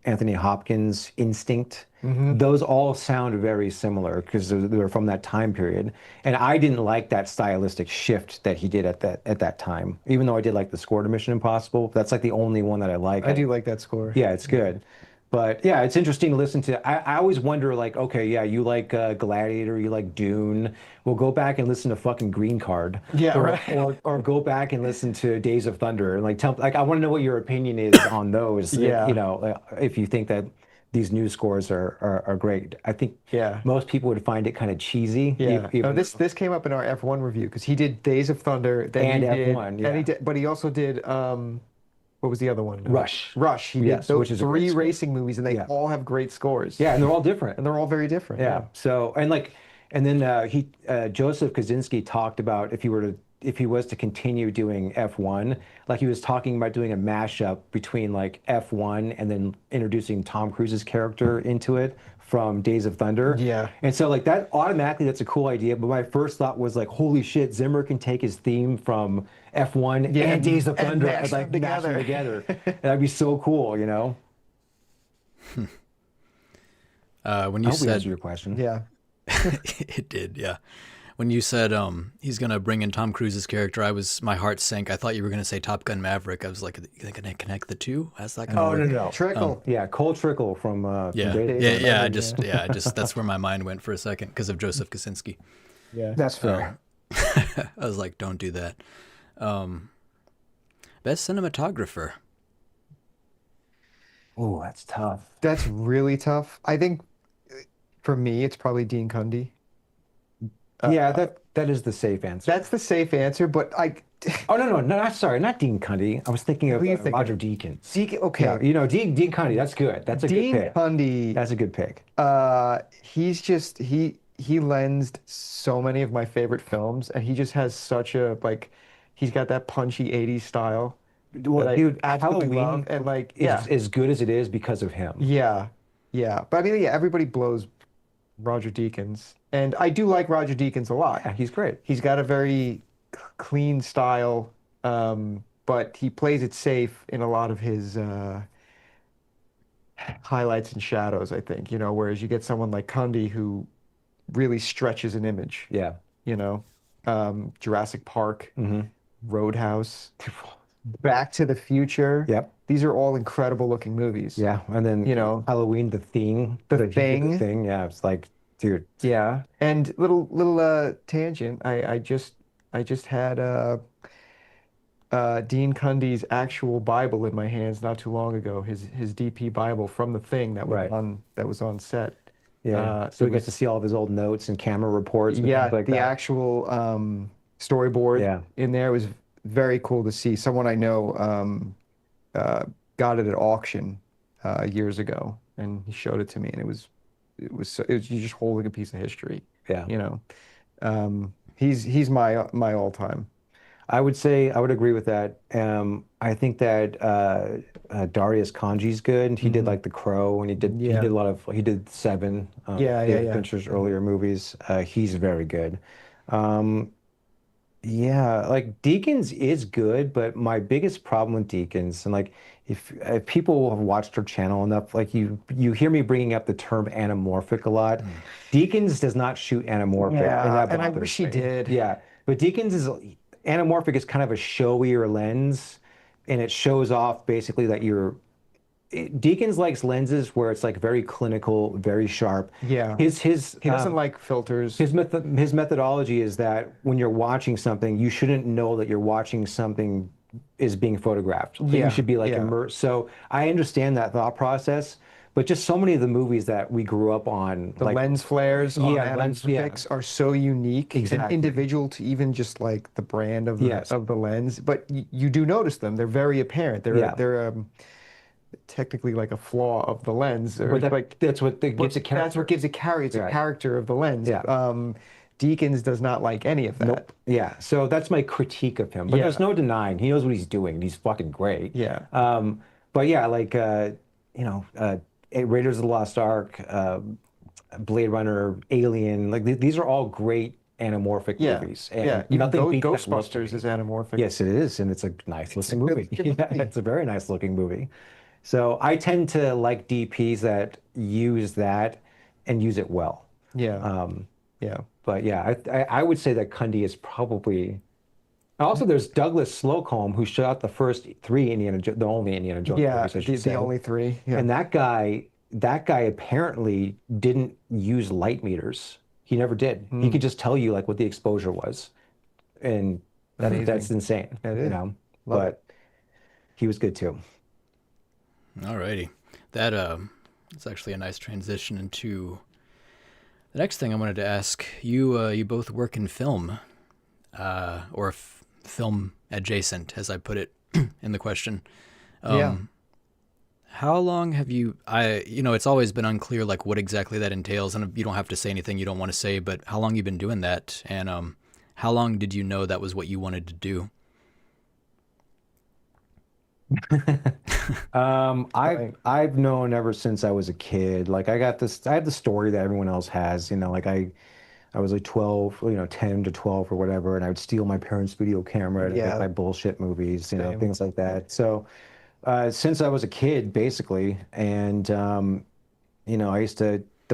Anthony Hopkins, Instinct. Those all sound very similar because they were from that time period. And I didn't like that stylistic shift that he did at that time, even though I did like the score to Mission Impossible. That's like the only one that I like. I do like that score. Yeah, it's good. But yeah, it's interesting to listen to. I always wonder, like, okay, yeah, you like Gladiator, you like Dune. Well, go back and listen to fucking Green Card, Yeah, or right. or go back and listen to Days of Thunder, and like tell, like, I want to know what your opinion is on those. You Yeah, know, if you think that these new scores are great. I think yeah, most people would find it kind of cheesy, yeah. Oh, even this came up in our F1 review because he did Days of Thunder, then and F1, and he yeah, did, but he also did what was the other one? Rush, Rush. He did yes, those which is a great three score. racing movies, and they Yeah, all have great scores, yeah, and they're all different. and they're all very different. Yeah. Yeah. So, and like, and then Joseph Kaczynski talked about if he was to continue doing F1, like he was talking about doing a mashup between like F1 and then introducing Tom Cruise's character into it from Days of Thunder. Yeah. And so like that automatically that's a cool idea. But my first thought was like, holy shit, Zimmer can take his theme from F1 Yeah, and Days of and Thunder and mash like them mash them together. together. That'd be so cool, you know? When I you hope we answered said your question. Yeah. it did, yeah. When you said he's gonna bring in Tom Cruise's character, my heart sank. I thought you were gonna say Top Gun Maverick. I was like, are they gonna connect the two? How's that gonna Oh, no, work? no. Trickle. Yeah, Cole Trickle from Yeah, Days of Days yeah, of Thunder. yeah. Thunder, yeah. That's where my mind went for a second because of Joseph Kosinski. Yeah. That's fair. I was like, don't do that. Um, Best cinematographer. Oh, that's tough. That's really tough. I think for me, it's probably Dean Cundey. Yeah, that is the safe answer. That's the safe answer, but I, Oh no, no, no, not sorry, not Dean Cundy. I was thinking who of are you thinking Roger of? Deakins. Zeke, Yeah, okay. you know, Dean Cundy, that's good. That's a good Dean pick. Cundey, That's a good pick. he's just he lensed so many of my favorite films, and he just has such a like, he's got that punchy 80s style that Well, I dude, absolutely love, Halloween and like, is yeah, as good as it is because of him. yeah, yeah. But I mean, yeah, everybody blows Roger Deakins, and I do like Roger Deakins a lot. Yeah, he's great. He's got a very clean style, but he plays it safe in a lot of his highlights and shadows, I think, whereas you get someone like Cundy who really stretches an image, Yeah. you know. Jurassic Park, Hmm. Roadhouse, Back to the Future. Yep. These are all incredible looking movies. Yeah. And then You know, Halloween, the thing, The he did the Thing. thing. Yeah, it's like, dude. Yeah. And little tangent. I just had Dean Cundy's actual Bible in my hands not too long ago. His DP Bible from The Thing Right. that was on set. Yeah. So It we get to was, see all of his old notes and camera reports and things yeah, like the that. actual storyboard Yeah. in there was very cool to see. Someone I know uh, got it at auction years ago, and he showed it to me, and it was you just holding a piece of history, Yeah. you know. He's my all-time. I would say I would agree with that. I think that Darius Kanji's good. He did Hmm. like The Crow, and he Yeah. did a lot of he did Seven, Yeah, yeah, David yeah. Fincher's earlier movies. He's very good. Um, yeah, like Deakins is good, but my biggest problem with Deakins, and like if people have watched her channel enough, like you hear me bringing up the term anamorphic a lot. Mm. Deakins does not shoot anamorphic, and Yeah, that and I bothers wish he me. did. Yeah, but Deakins is anamorphic is kind of a showier lens, and it shows off basically that Deakins likes lenses where it's like very clinical, very sharp. Yeah. His He doesn't like filters. his methodology is that when you're watching something, you shouldn't know that you're watching something is being photographed. That you Yeah, should be like yeah. immersed. So I understand that thought process, but just so many of the movies that we grew up on, The like lens flares on yeah, lens, yeah, anamorphics are so unique and exactly. individual to even just like the brand of Yes, the lens. But you do notice them. They're very apparent. yeah. They're technically like a flaw of the lens, or But like, that's what gives but it character. that's what gives it carry. It's a Right. character of the lens. Yeah. Deakins does not like any of that. Nope. Yeah. So that's my critique of him. But there's Yeah, no denying he knows what he's doing. He's fucking great. yeah, But yeah, like you know, Raiders of the Lost Ark, Blade Runner, Alien, like these are all great anamorphic yeah, movies, yeah. and Even nothing beats that look to Ghostbusters me. is anamorphic. Yes, it is, and it's a nice It's a looking really movie. good Yeah, movie. it's a very nice looking movie. So I tend to like DPs that use that and use it well. Yeah, Um, yeah. but yeah, I would say that Cundy is probably Also, there's Douglas Slocum who shot the first three the only Indiana Jones Yeah, movies, I should the say. only three. Yeah. And that guy apparently didn't use light meters. He never did. He could Hmm. just tell you like what the exposure was, and that's Amazing. insane, That is. Love it. But he was good too. Alrighty, that it's actually a nice transition into the next thing I wanted to ask. You both work in film, or film adjacent, as I put it in the question. Yeah. Um, how long have you? It's always been unclear like what exactly that entails, and you don't have to say anything you don't want to say. But how long you been doing that, and how long did you know that was what you wanted to do? I've Right. I've known ever since I was a kid. Like I have the story that everyone else has, like I was like 12, 10 to 12 or whatever, and I would steal my parents' video camera to make Yeah. my bullshit movies, Same. things like that. So, since I was a kid, basically, and the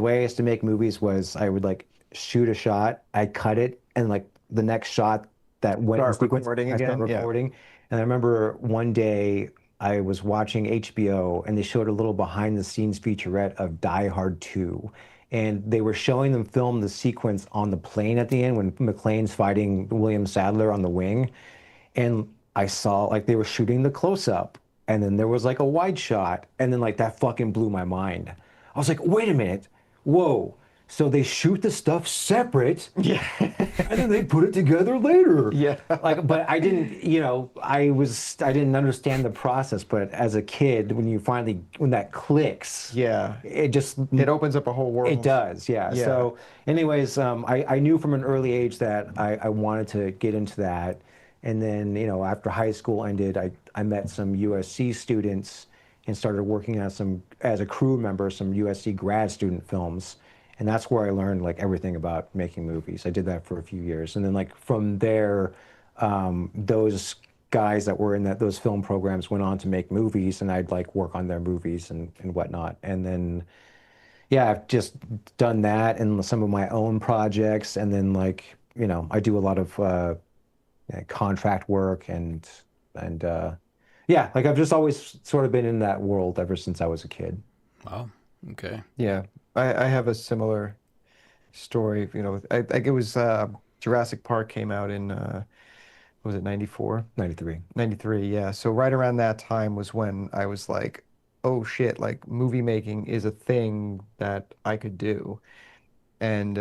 way I used to make movies was I would like shoot a shot, I cut it, and like the next shot that went in Start sequence, recording I start again. Yeah. recording. And I remember one day I was watching HBO and they showed a little behind the scenes featurette of Die Hard 2. And they were showing them film the sequence on the plane at the end when McClane's fighting William Sadler on the wing. And I saw like they were shooting the close up, and then there was like a wide shot, and then like that fucking blew my mind. I was like, wait a minute, whoa. So they shoot the stuff separate, Yeah. and then they put it together later. Yeah. Like, but I didn't, I didn't understand the process. But as a kid, when that clicks, Yeah. it just It opens up a whole it world. does, yeah. Yeah. So, anyways, I knew from an early age that I wanted to get into that. And then, after high school ended, I met some USC students and started working on as a crew member, some USC grad student films. And that's where I learned like everything about making movies. I did that for a few years. And then like from there, those guys that were in those film programs went on to make movies, and I'd like work on their movies and whatnot. And then yeah, I've just done that and some of my own projects, and then like, I do a lot of contract work and yeah, like I've just always sort of been in that world ever since I was a kid. Wow. Okay. Yeah. I have a similar story. I think it was Jurassic Park came out in was it 94? 93. 93, yeah. So right around that time was when I was like, oh shit, like movie making is a thing that I could do. And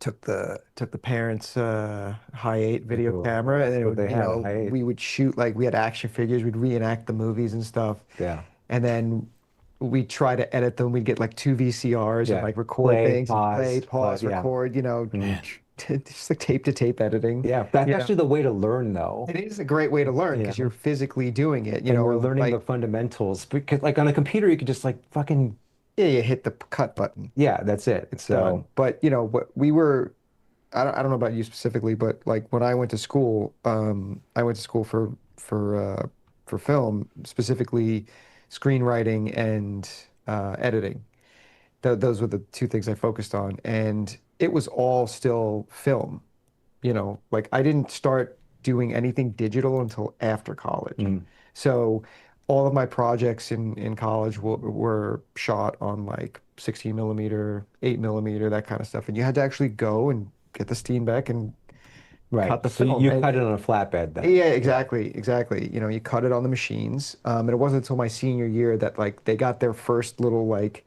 took the parents' high eight video Ooh, camera, and then that's it what would, they had, a high eight. we would shoot like we had action figures, we'd reenact the movies and stuff. Yeah. And then we try to edit them. We'd get like two VCRs and Yeah. like record Play, things and play, pause, pause, yeah. record, Man. just like tape to tape editing. Yeah, that's You know, actually the way to learn though. it is a great way to learn Yeah. because you're physically doing it, And we're learning the like fundamentals because like on a computer you could just like fucking yeah, you hit the cut button, yeah, that's it. it's done. So But what we were, I don't know about you specifically, but like when I went to school, I went to school for film, specifically screenwriting and editing. Those were the two things I focused on, and it was all still film. Like I didn't start doing anything digital until after college. mm, So all of my projects in college were shot on like 16 millimeter, 8 millimeter, that kind of stuff. And you had to actually go and get the Steenbeck and cut right. the So film. you cut it on a flatbed then. Yeah, Yeah. exactly, exactly. You cut it on the machines. And it wasn't until my senior year that like they got their first little like,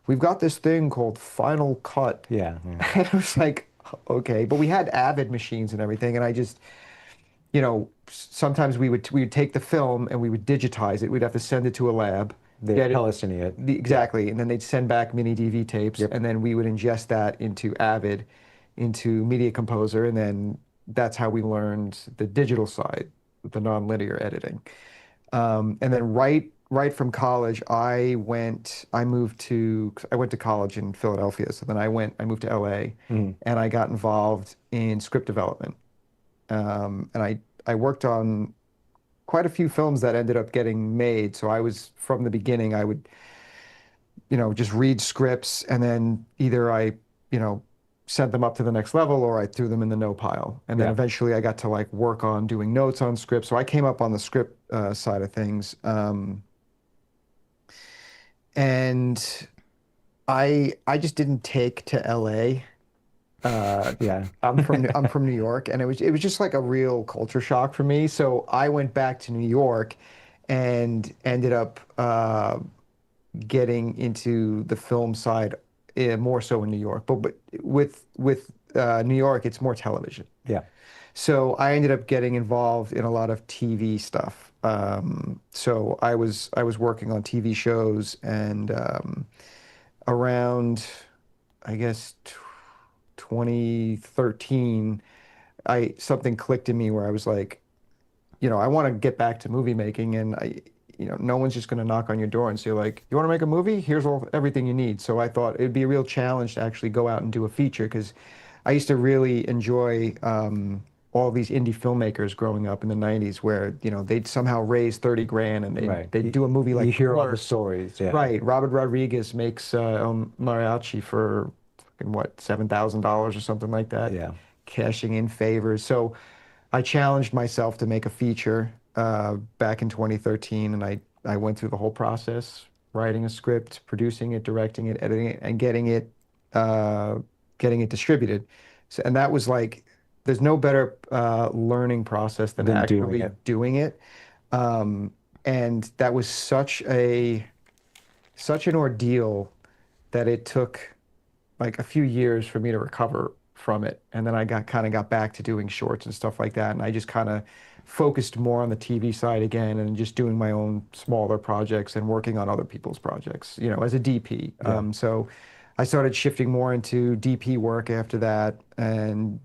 we've got this thing called Final Cut. Yeah. Yeah. And it was like, okay, but we had Avid machines and everything, and I just, sometimes we would take the film and we would digitize it. We'd have to send it to a lab, They're get it pellicing it. exactly, and then they'd send back mini DV tapes, Yep. and then we would ingest that into Avid, into Media Composer, and then that's how we learned the digital side, the nonlinear editing. And then right from college, I went to college in Philadelphia. So then I moved to LA Mhm. and I got involved in script development. And I worked on quite a few films that ended up getting made. So I was from the beginning, I would, just read scripts and then either I, you know, sent them up to the next level or I threw them in the no pile. And then Yeah. eventually I got to like work on doing notes on script. So I came up on the script side of things. And I just didn't take to LA. Uh, Yeah. I'm from New York, and it was just like a real culture shock for me. So I went back to New York and ended up getting into the film side more so in New York. But with New York, it's more television. Yeah. So I ended up getting involved in a lot of TV stuff. So I was working on TV shows and around I guess 2013, I something clicked in me where I was like, I want to get back to movie making, and no one's just going to knock on your door and say like, you want to make a movie? Here's everything you need. So I thought it'd be a real challenge to actually go out and do a feature because I used to really enjoy all these indie filmmakers growing up in the 90s where, they'd somehow raise 30 grand and they'd, Right. they'd do a movie You like hear all the Killers. stories. Yeah. Right. Robert Rodriguez makes El Mariachi for fucking what, $7,000 or something like that, Yeah. cashing in favors. So I challenged myself to make a feature back in 2013, and I went through the whole process, writing a script, producing it, directing it, editing it, and uh, getting it distributed. So, and that was like, there's no better learning process than Than doing actually it. doing it. Um, and that was such an ordeal that it took like a few years for me to recover from it. And then I got back to doing shorts and stuff like that. And I just kind of focused more on the TV side again and just doing my own smaller projects and working on other people's projects, as a DP. Yeah. So I started shifting more into DP work after that. And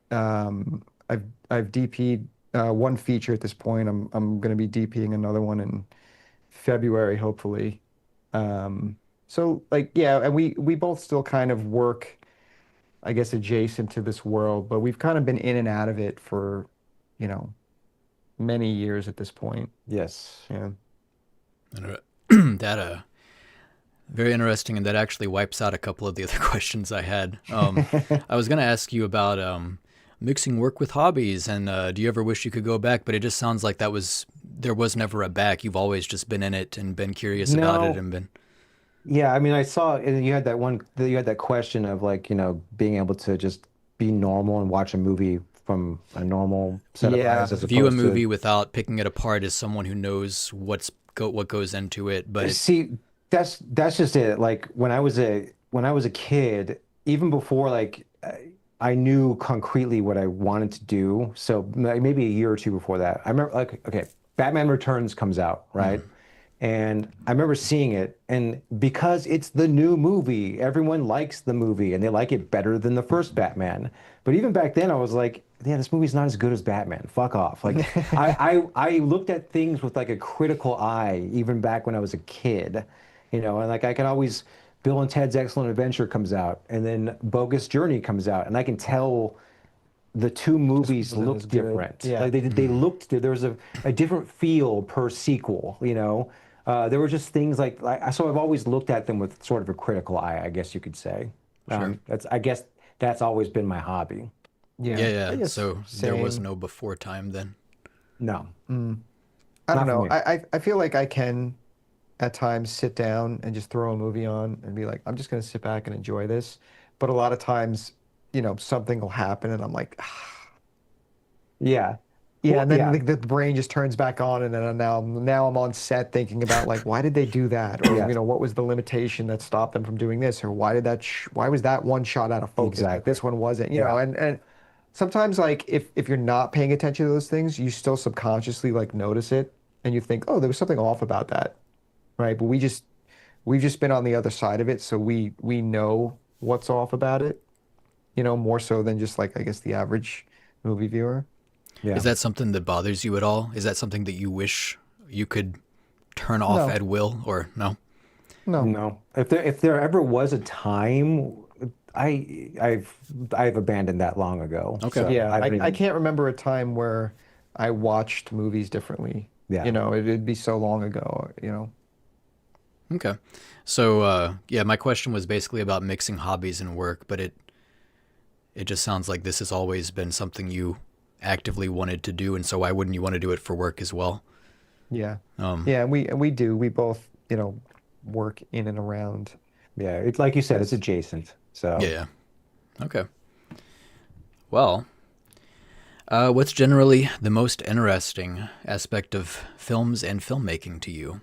I've DP'd one feature at this point. I'm going to be DPing another one in February, hopefully. So like, yeah, and we both still kind of work, I guess, adjacent to this world, but we've kind of been in and out of it for, you know, many years at this point. Yes. Yeah. That very interesting, and that actually wipes out a couple of the other questions I had. I was going to ask you about mixing work with hobbies, and do you ever wish you could go back? But it just sounds like there was never a back. You've always just been in it and been curious about it No. and been. Yeah, I mean, I saw, and you had that question of like, being able to just be normal and watch a movie from a normal set of Yeah. eyes as View a opposed to movie without picking it apart as someone who knows what goes into it, but see, that's just it. Like when I was a kid, even before like I knew concretely what I wanted to do. So maybe a year or two before that, I remember like okay, Batman Returns comes out, right? And I remember seeing it, and because it's the new movie, everyone likes the movie and they like it better than the first Batman. But even back then, I was like, yeah, this movie's not as good as Batman. Fuck off. Like, I looked at things with like a critical eye, even back when I was a kid, and like I can always, Bill and Ted's Excellent Adventure comes out, and then Bogus Journey comes out, and I can tell the two Just movies wasn't as looked good. different. Yeah. Like they looked there was a different feel per sequel. There were just things so I've always looked at them with sort of a critical eye, I guess you could say. sure. I guess that's always been my hobby. Yeah. Yeah, I yeah. guess So there was same. no before time then. No, I don't not for know. me. I feel like I can at times sit down and just throw a movie on and be like, I'm just going to sit back and enjoy this. But a lot of times, something will happen and I'm like, Yeah. yeah, Well, and then yeah, the brain just turns back on, and then now I'm on set thinking about like why did they do that, or yeah, what was the limitation that stopped them from doing this, or why was that one shot out of focus, but exactly. this one wasn't, Yeah, and sometimes like if you're not paying attention to those things, you still subconsciously like notice it, and you think, oh, there was something off about that, right? But we've just been on the other side of it, so we know what's off about it, more so than just like I guess the average movie viewer. yeah. Is that something that bothers you at all? Is that something that you wish you could turn off No, at will, or no? no. No. If there ever was a time, I've abandoned that long ago. Okay. So Yeah, I don't I even. can't remember a time where I watched movies differently. Yeah. It'd be so long ago. Okay. So, yeah, my question was basically about mixing hobbies and work, but It just sounds like this has always been something you actively wanted to do, and so why wouldn't you want to do it for work as well? Yeah. Um, Yeah, we do. We both, work in and around Yeah, it's like you said, it's this. adjacent. yeah, So yeah. Okay. Well, what's generally the most interesting aspect of films and filmmaking to you?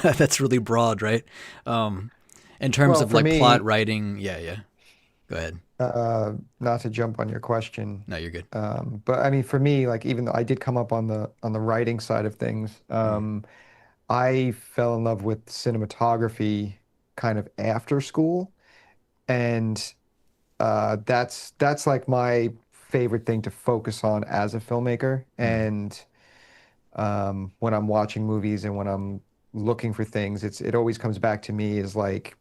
That's really broad, right? Um, in terms Well, of for like plot me, writing, yeah, yeah. Go ahead. not to jump on your question, No, you're good. but I mean, for me, like even though I did come up on the writing side of things, Mm, I fell in love with cinematography kind of after school, and that's like my favorite thing to focus on as a filmmaker. mm, And when I'm watching movies and when I'm looking for things, it always comes back to me as like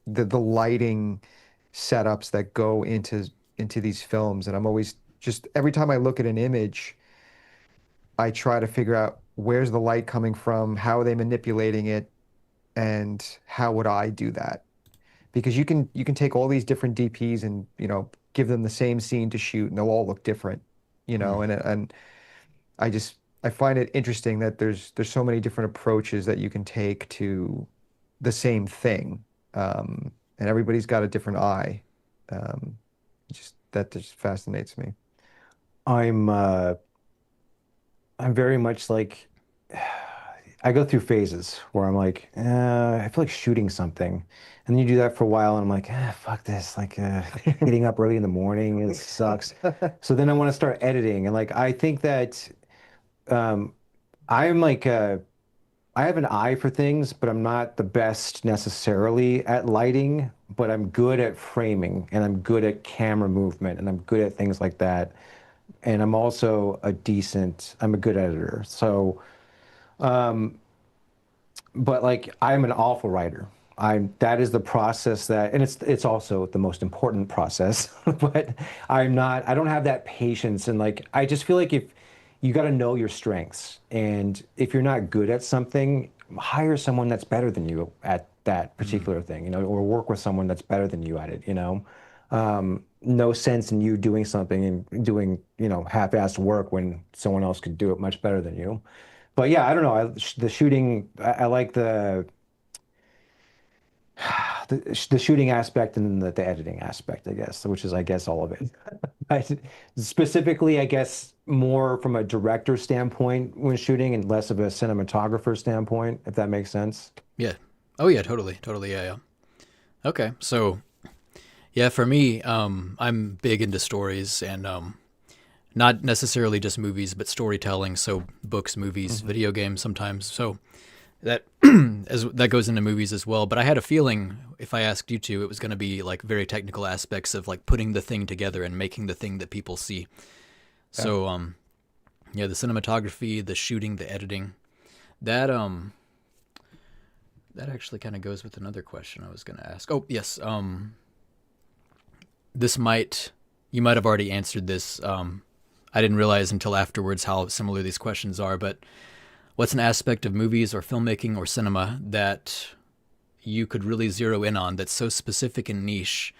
the lighting setups that go into these films. And I'm always just every time I look at an image, I try to figure out where's the light coming from, how are they manipulating it, and how would I do that? Because you can take all these different DPs and give them the same scene to shoot and they'll all look different, mm. and I just I find it interesting that there's so many different approaches that you can take to the same thing, and everybody's got a different eye. Um, just that just fascinates me. I'm uh I'm very much like I go through phases where I'm like, I feel like shooting something. And then you do that for a while and I'm like, fuck this. Like getting up early in the morning, it sucks. So then I want to start editing. And like I think that um I'm like I have an eye for things, but I'm not the best necessarily at lighting, but I'm good at framing and I'm good at camera movement and I'm good at things like that. And I'm a good editor. So, um, but like I'm an awful writer. That is the process that, and it's also the most important process, but I don't have that patience. And like, I just feel like if you got to know your strengths and if you're not good at something, hire someone that's better than you at that Mm. particular thing, or work with someone that's better than you at it. No sense in you doing something and doing, half-assed work when someone else could do it much better than you. But yeah, I don't know. The shooting, I like the shooting aspect and the editing aspect, I guess, which is, I guess, all of it. I, specifically, I guess, more from a director standpoint when shooting and less of a cinematographer standpoint, if that makes sense. Yeah. Oh yeah, totally, totally. Yeah, yeah. Okay, so yeah, for me, I'm big into stories and not necessarily just movies, but storytelling. So books, movies, Hmm. video games sometimes. So that as that goes into movies as well. But I had a feeling if I asked you to, it was going to be like very technical aspects of like putting the thing together and making the thing that people see. Yeah. So yeah, the cinematography, the shooting, the editing. That that actually kind of goes with another question I was going to ask. Oh, yes. This might you might have already answered this. I didn't realize until afterwards how similar these questions are, but what's an aspect of movies or filmmaking or cinema that you could really zero in on that's so specific and niche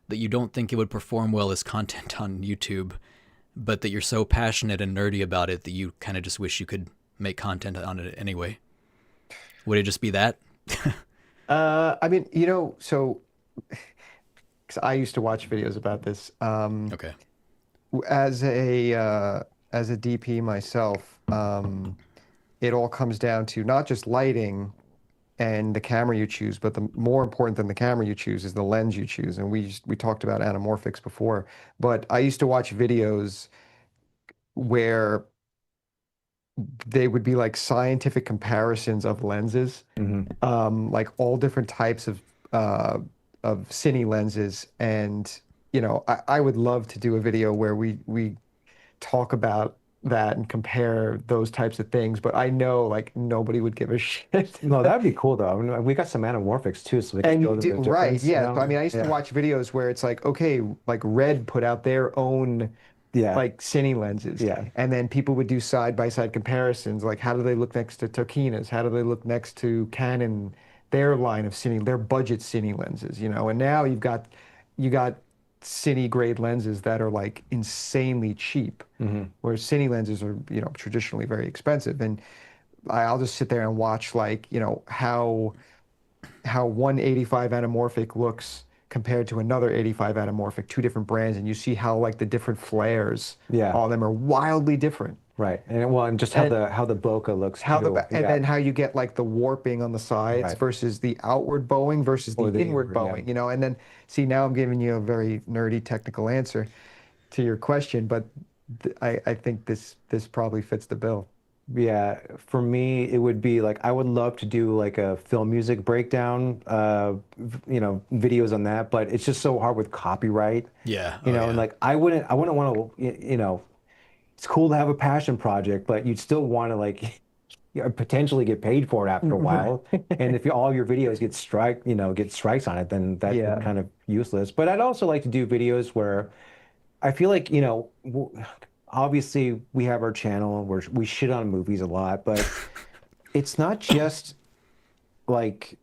that you don't think it would perform well as content on YouTube, but that you're so passionate and nerdy about it that you kind of just wish you could make content on it anyway? Would it just be that? I mean, so 'cause I used to watch videos about this. Okay. As a DP myself, it all comes down to not just lighting and the camera you choose, but the more important than the camera you choose is the lens you choose. And we talked about anamorphics before, but I used to watch videos where they would be like scientific comparisons of lenses, Hmm. like all different types uh, of cine lenses. And I would love to do a video where we talk about that and compare those types of things, but I know like nobody would give a shit. No, that'd be cool though. I mean, we got some anamorphics too, so we can show them the Right, difference, yeah. So I mean, I used to Yeah. watch videos where it's like, okay, like Red put out their own Yeah. like cine lenses, Yeah. and then people would do side by side comparisons, like how do they look next to Tokinas? How do they look next to Canon, their line of cine, their budget cine lenses, and now you got cine grade lenses that are like insanely cheap, whereas cine lenses are, traditionally very expensive. And I'll just sit there and watch like, how one 85 anamorphic looks compared to another 85 anamorphic, two different brands, and you see how like the different flares Yeah. on them are wildly different. Right. And just how the bokeh looks too. And then how you get like the warping on the sides Right. versus the outward bowing versus the Or the inward inward, yeah. bowing, and then see, now I'm giving you a very nerdy technical answer to your question, but I think this probably fits the bill. Yeah, for me, it would be like I would love to do like a film music breakdown, videos on that, but it's just so hard with copyright, Yeah. and like I wouldn't want to, it's cool to have a passion project, but you'd still want to like potentially get paid for it after a while. And if all your videos get strikes on it, then that's Yeah. kind of useless. But I'd also like to do videos where I feel like, obviously we have our channel where we shit on movies a lot, but it's not just like,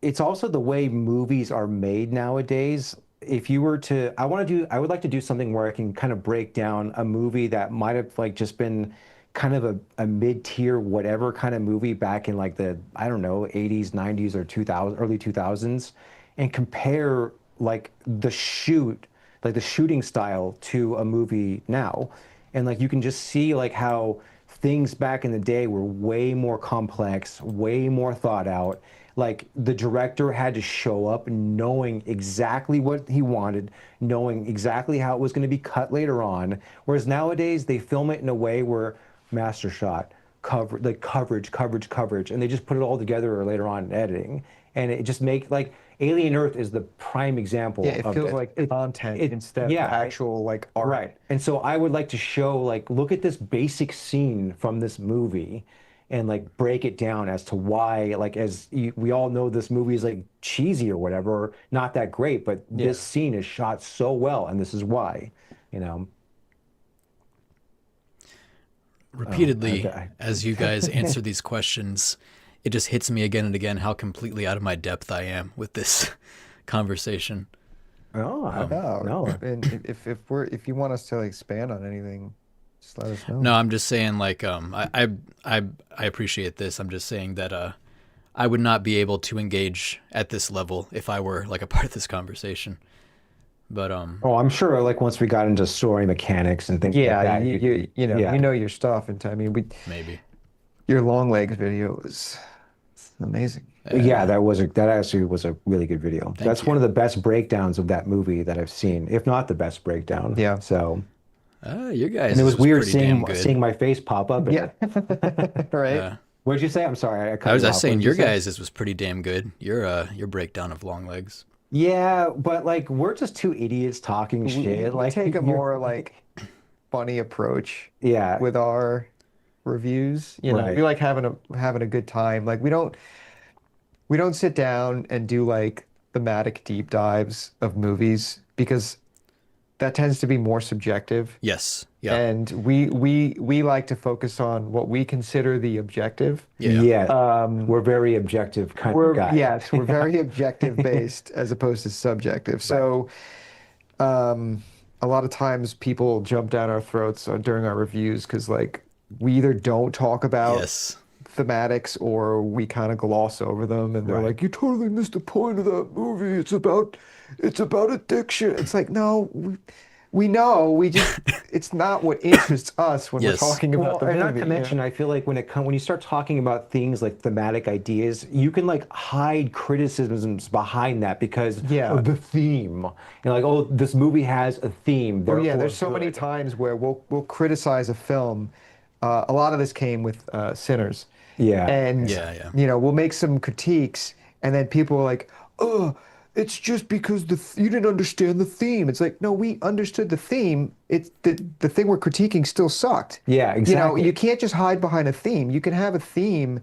it's also the way movies are made nowadays. If you were to, I would like to do something where I can kind of break down a movie that might have like just been kind of a mid-tier whatever kind of movie back in like the, I don't know, 80s, 90s or 2000, early 2000s, and compare like the shooting style to a movie now. And like you can just see like how things back in the day were way more complex, way more thought out. Like the director had to show up knowing exactly what he wanted, knowing exactly how it was going to be cut later on. Whereas nowadays they film it in a way where master shot, coverage, and they just put it all together later on in editing. And it just makes like Alien Earth is the prime example Yeah, it of feels it. like content instead of actual like art. Right. And so I would like to show like, look at this basic scene from this movie and like break it down as to why, like, we all know this movie is like cheesy or whatever, or not that great, but this scene is shot so well and this is why, you know. Repeatedly, as you guys answer these questions, it just hits me again and again how completely out of my depth I am with this conversation. No. And if you want us to expand on anything, just let us know. No, I'm just saying like I appreciate this. I'm just saying that I would not be able to engage at this level if I were like a part of this conversation. But I'm sure like once we got into story mechanics and things like that, you know your stuff, and I mean maybe your long legs video is amazing. Yeah, that actually was a really good video. That's one of the best breakdowns of that movie that I've seen, if not the best breakdown. Yeah. So you guys, and it was weird seeing my face pop up. Yeah. Right. What did you say? I'm sorry. I was saying your guys' was pretty damn good. Your breakdown of long legs. Yeah, but like we're just two idiots talking shit. We Like take a more like funny approach. Yeah. With our reviews, we like having a good time. Like we don't sit down and do like thematic deep dives of movies because that tends to be more subjective. Yes. Yeah. And we like to focus on what we consider the objective. Yeah. We're very objective kind of guys. Yes, we're very objective based as opposed to subjective. So a lot of times people jump down our throats during our reviews because like we either don't talk about thematics or we kind of gloss over them, and they're like, you totally missed the point of that movie. It's about addiction. It's like, no, we know, we just it's not what interests us when we're talking about the movie. Not to mention, I feel like when you start talking about things like thematic ideas, you can like hide criticisms behind that because of the theme. And like, oh, this movie has a theme. There's so many times where we'll criticize a film. A lot of this came with Sinners. Yeah. And we'll make some critiques, and then people are like, oh, it's just because you didn't understand the theme. It's like, no, we understood the theme. It's the thing we're critiquing still sucked. Yeah, exactly. You can't just hide behind a theme. You can have a theme,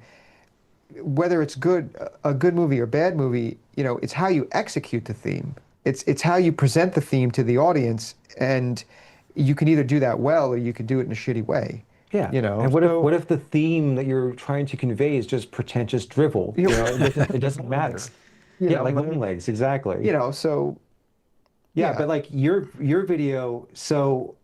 whether it's a good movie or bad movie. It's how you execute the theme. It's how you present the theme to the audience, and you can either do that well or you can do it in a shitty way. Yeah. And what if the theme that you're trying to convey is just pretentious drivel? It doesn't matter. Yeah, like long legs, exactly. So Yeah, Yeah. but like your video, so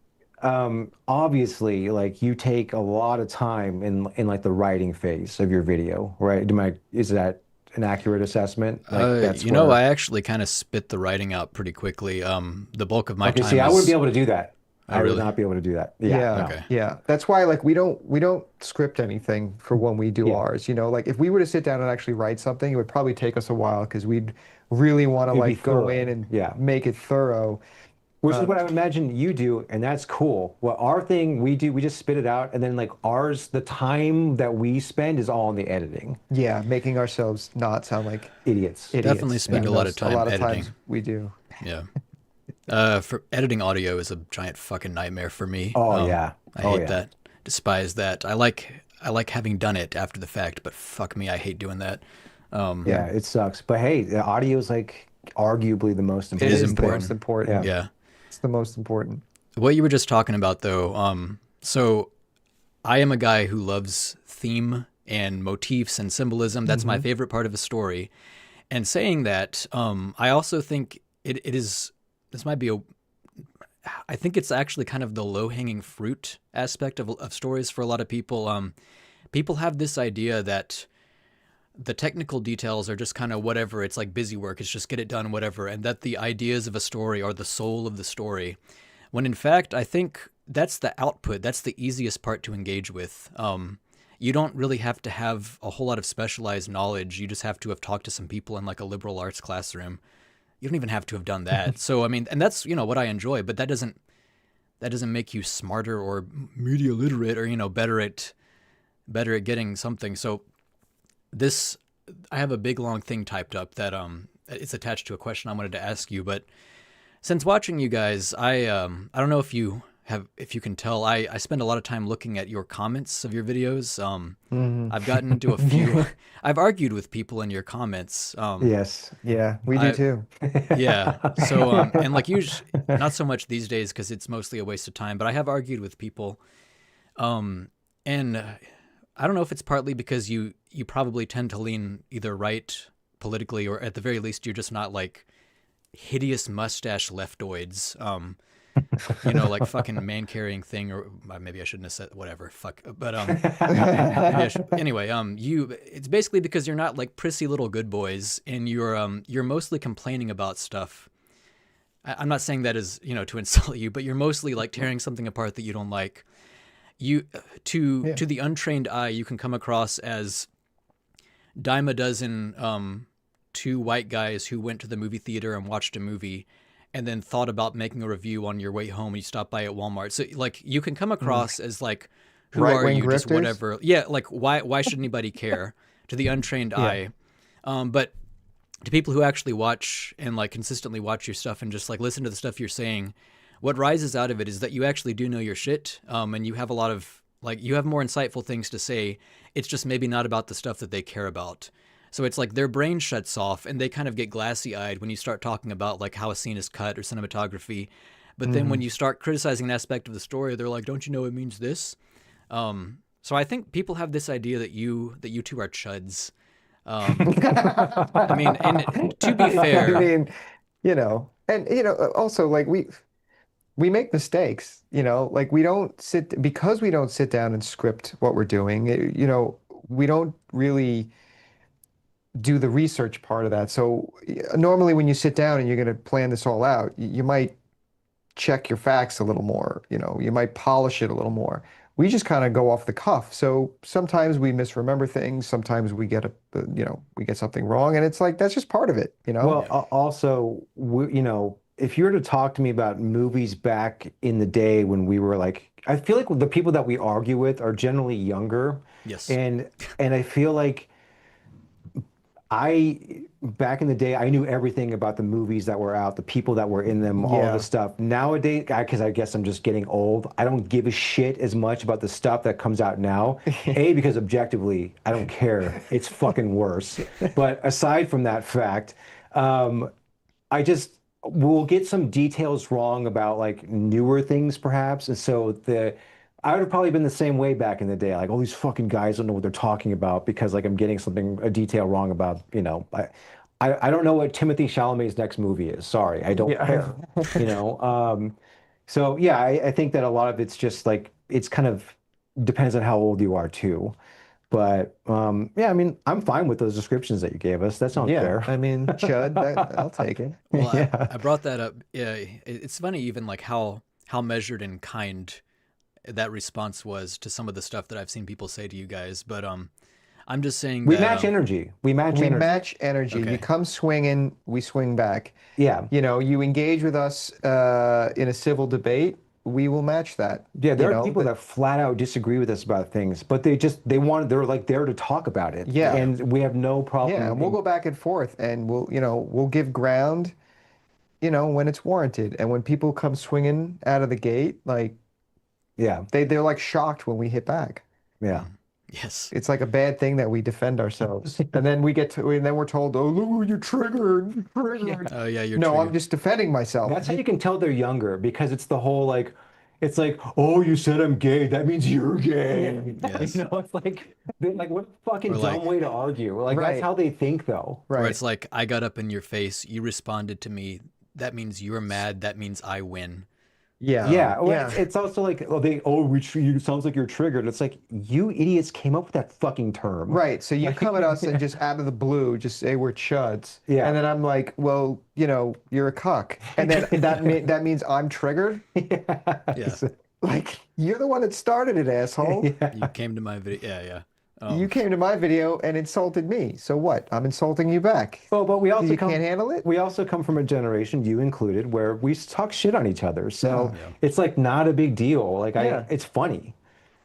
obviously like you take a lot of time in like the writing phase of your video, right? Is that an accurate assessment? Like that's I where actually kind of spit the writing out pretty quickly. The bulk of my okay, see, time I wouldn't be is, able to do that. oh, I would really? not be able to do that. Yeah, Yeah, no. Okay. yeah. That's why like we don't script anything for when we do Yeah. ours. Like if we were to sit down and actually write something, it would probably take us a while because we'd really want to It'd be like go in thorough. and Yeah. make it thorough. Which is Uh, what I would imagine you do, and that's cool. What our thing we do, we just spit it out, and then like ours, the time that we spend is all in the editing. yeah, making ourselves not sound like Idiots. Definitely idiots, spend Yeah. a even lot though of a time lot of times editing. we do. Yeah. For editing audio is a giant fucking nightmare for me. Oh yeah. I Oh hate yeah. that. Despise that. I like having done it after the fact, but fuck me, I hate doing that. Um, Yeah, Yeah, it sucks. But hey, the audio is like arguably the most it it is is important the thing. most important. important. Yeah. Yeah. It's the most important. What you were just talking about though, so I am a guy who loves theme and motifs and symbolism. That's my Hmm. favorite part of a story. And saying that, I also think it is, this might be a, I think it's actually kind of the low hanging fruit aspect of stories for a lot of people. People have this idea that the technical details are just kind of whatever. It's like busy work. It's just get it done, whatever. And that the ideas of a story are the soul of the story. When in fact, I think that's the output. That's the easiest part to engage with. You don't really have to have a whole lot of specialized knowledge. You just have to have talked to some people in like a liberal arts classroom. You don't even have to have done that. So I mean, and that's what I enjoy. But that doesn't make you smarter or media literate or better at getting something. So this I have a big long thing typed up that it's attached to a question I wanted to ask you. But since watching you guys, I don't know if you can tell, I spend a lot of time looking at your comments of your videos. Hmm. I've gotten into a few. I've argued with people in your comments. Yes. Yeah, we do I too. Yeah. So and like usually not so much these days because it's mostly a waste of time. But I have argued with people. And I don't know if it's partly because you probably tend to lean either right politically or at the very least you're just not like hideous mustache leftoids. Like fucking man carrying thing or maybe I shouldn't have said whatever. Fuck. But maybe I should. Anyway, it's basically because you're not like prissy little good boys and you're mostly complaining about stuff. I'm not saying that as, to insult you, but you're mostly like tearing something apart that you don't like. You to Yeah. to the untrained eye, you can come across as dime a dozen two white guys who went to the movie theater and watched a movie and then thought about making a review on your way home. You stop by at Walmart. So like you can come Mm. across as like, who are Right-wing you? Just grifters. whatever. Yeah, like why should anybody care to the untrained Yeah. eye? But to people who actually watch and like consistently watch your stuff and just like listen to the stuff you're saying, what rises out of it is that you actually do know your shit, and you have a lot of like you have more insightful things to say. It's just maybe not about the stuff that they care about. So it's like their brain shuts off and they kind of get glassy eyed when you start talking about like how a scene is cut or cinematography. But then when Hmm. you start criticizing an aspect of the story, they're like, "Don't you know it means this?" So I think people have this idea that you two are chuds. Um, I mean, and to be I fair, mean, and also like we make mistakes, like we don't sit because we don't sit down and script what we're doing. We don't really do the research part of that. So normally when you sit down and you're going to plan this all out, you might check your facts a little more, you might polish it a little more. We just kind of go off the cuff. So sometimes we misremember things, sometimes we get something wrong, and it's like that's just part of it, you know? Well, yeah, also, if you were to talk to me about movies back in the day when we were like, I feel like the people that we argue with are generally younger, yes, and I feel like back in the day, I knew everything about the movies that were out, the people that were in them, all the Yeah. stuff. Nowadays, because I guess I'm just getting old, I don't give a shit as much about the stuff that comes out now. A, because objectively, I don't care. It's fucking worse. But aside from that fact, um, I just will get some details wrong about like newer things perhaps. And so I would have probably been the same way back in the day. Like all these fucking guys don't know what they're talking about because like I'm getting a detail wrong about, I don't know what Timothy Chalamet's next movie is. Sorry, I don't Yeah. care. You know, so yeah, I think that a lot of it's just like it's kind of depends on how old you are too. But yeah, I mean, I'm fine with those descriptions that you gave us. That sounds Yeah, fair. I mean, Chud, I'll take it. Well, Yeah. I brought that up. Yeah, it's funny even like how measured and kind that response was to some of the stuff that I've seen people say to you guys. But I'm just saying We that match energy. We match We energy. match energy. You okay, come swinging, we swing back. Yeah. You know, you engage with us in a civil debate, we will match that. Yeah, You there are know, people that that flat out disagree with us about things, but they're like there to talk about it. yeah, yeah, And we have no yeah, problem and we'll go back and forth, and we'll give ground, when it's warranted, and when people come swinging out of the gate, like yeah. they're like shocked when we hit back. Yeah. mm, yes, It's like a bad thing that we defend ourselves. And then and then we're told, oh, look, you're triggered, you're triggered. oh yeah, you're No, I'm triggered. just defending myself. That's how you can tell they're younger because it's the whole like it's like, oh, you said I'm gay. That means you're gay. Yes, You know, it's like what a fucking or dumb like way to argue. Like that's Right, how they think though. or right. it's like I got up in your face, you responded to me. That means you're mad. That means I win. Yeah, Yeah, well, yeah, it's also like, oh, you sounds like you're triggered. It's like you idiots came up with that fucking term. right. So you come at us and just out of the blue just say we're chuds. Yeah. And then I'm like, well, you're a cuck. And then that means I'm triggered? Yeah, Yes. Like, you're the one that started it, asshole. you came to my video. Yeah, yeah. You came to my video and insulted me. So what? I'm insulting you back. Well, but we also You can't handle it? we also come from a generation, you included, where we talk shit on each other. So Yeah. it's like not a big deal. Like Yeah. it's funny.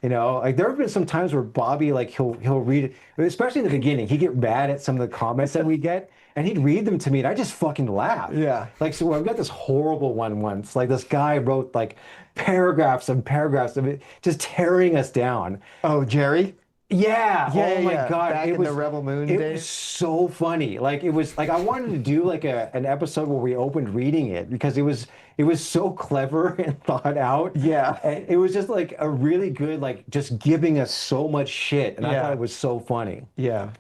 You know, like there have been some times where Bobby, like he'll read it, especially in the beginning, he'd get mad at some of the comments that we get, and he'd read them to me, and I just fucking laugh. Yeah. Like so, I've got this horrible one once. Like this guy wrote like paragraphs and paragraphs of it, just tearing us down. Oh, Jerry? Yeah. Yeah, Oh my yeah. God. Back It in the was Rebel Moon it days. was so funny. Like it was like I wanted to do like an episode where we opened reading it because it was so clever and thought out. Yeah. And it was just like a really good like just giving us so much shit. And I thought Yeah. it was so funny. Yeah.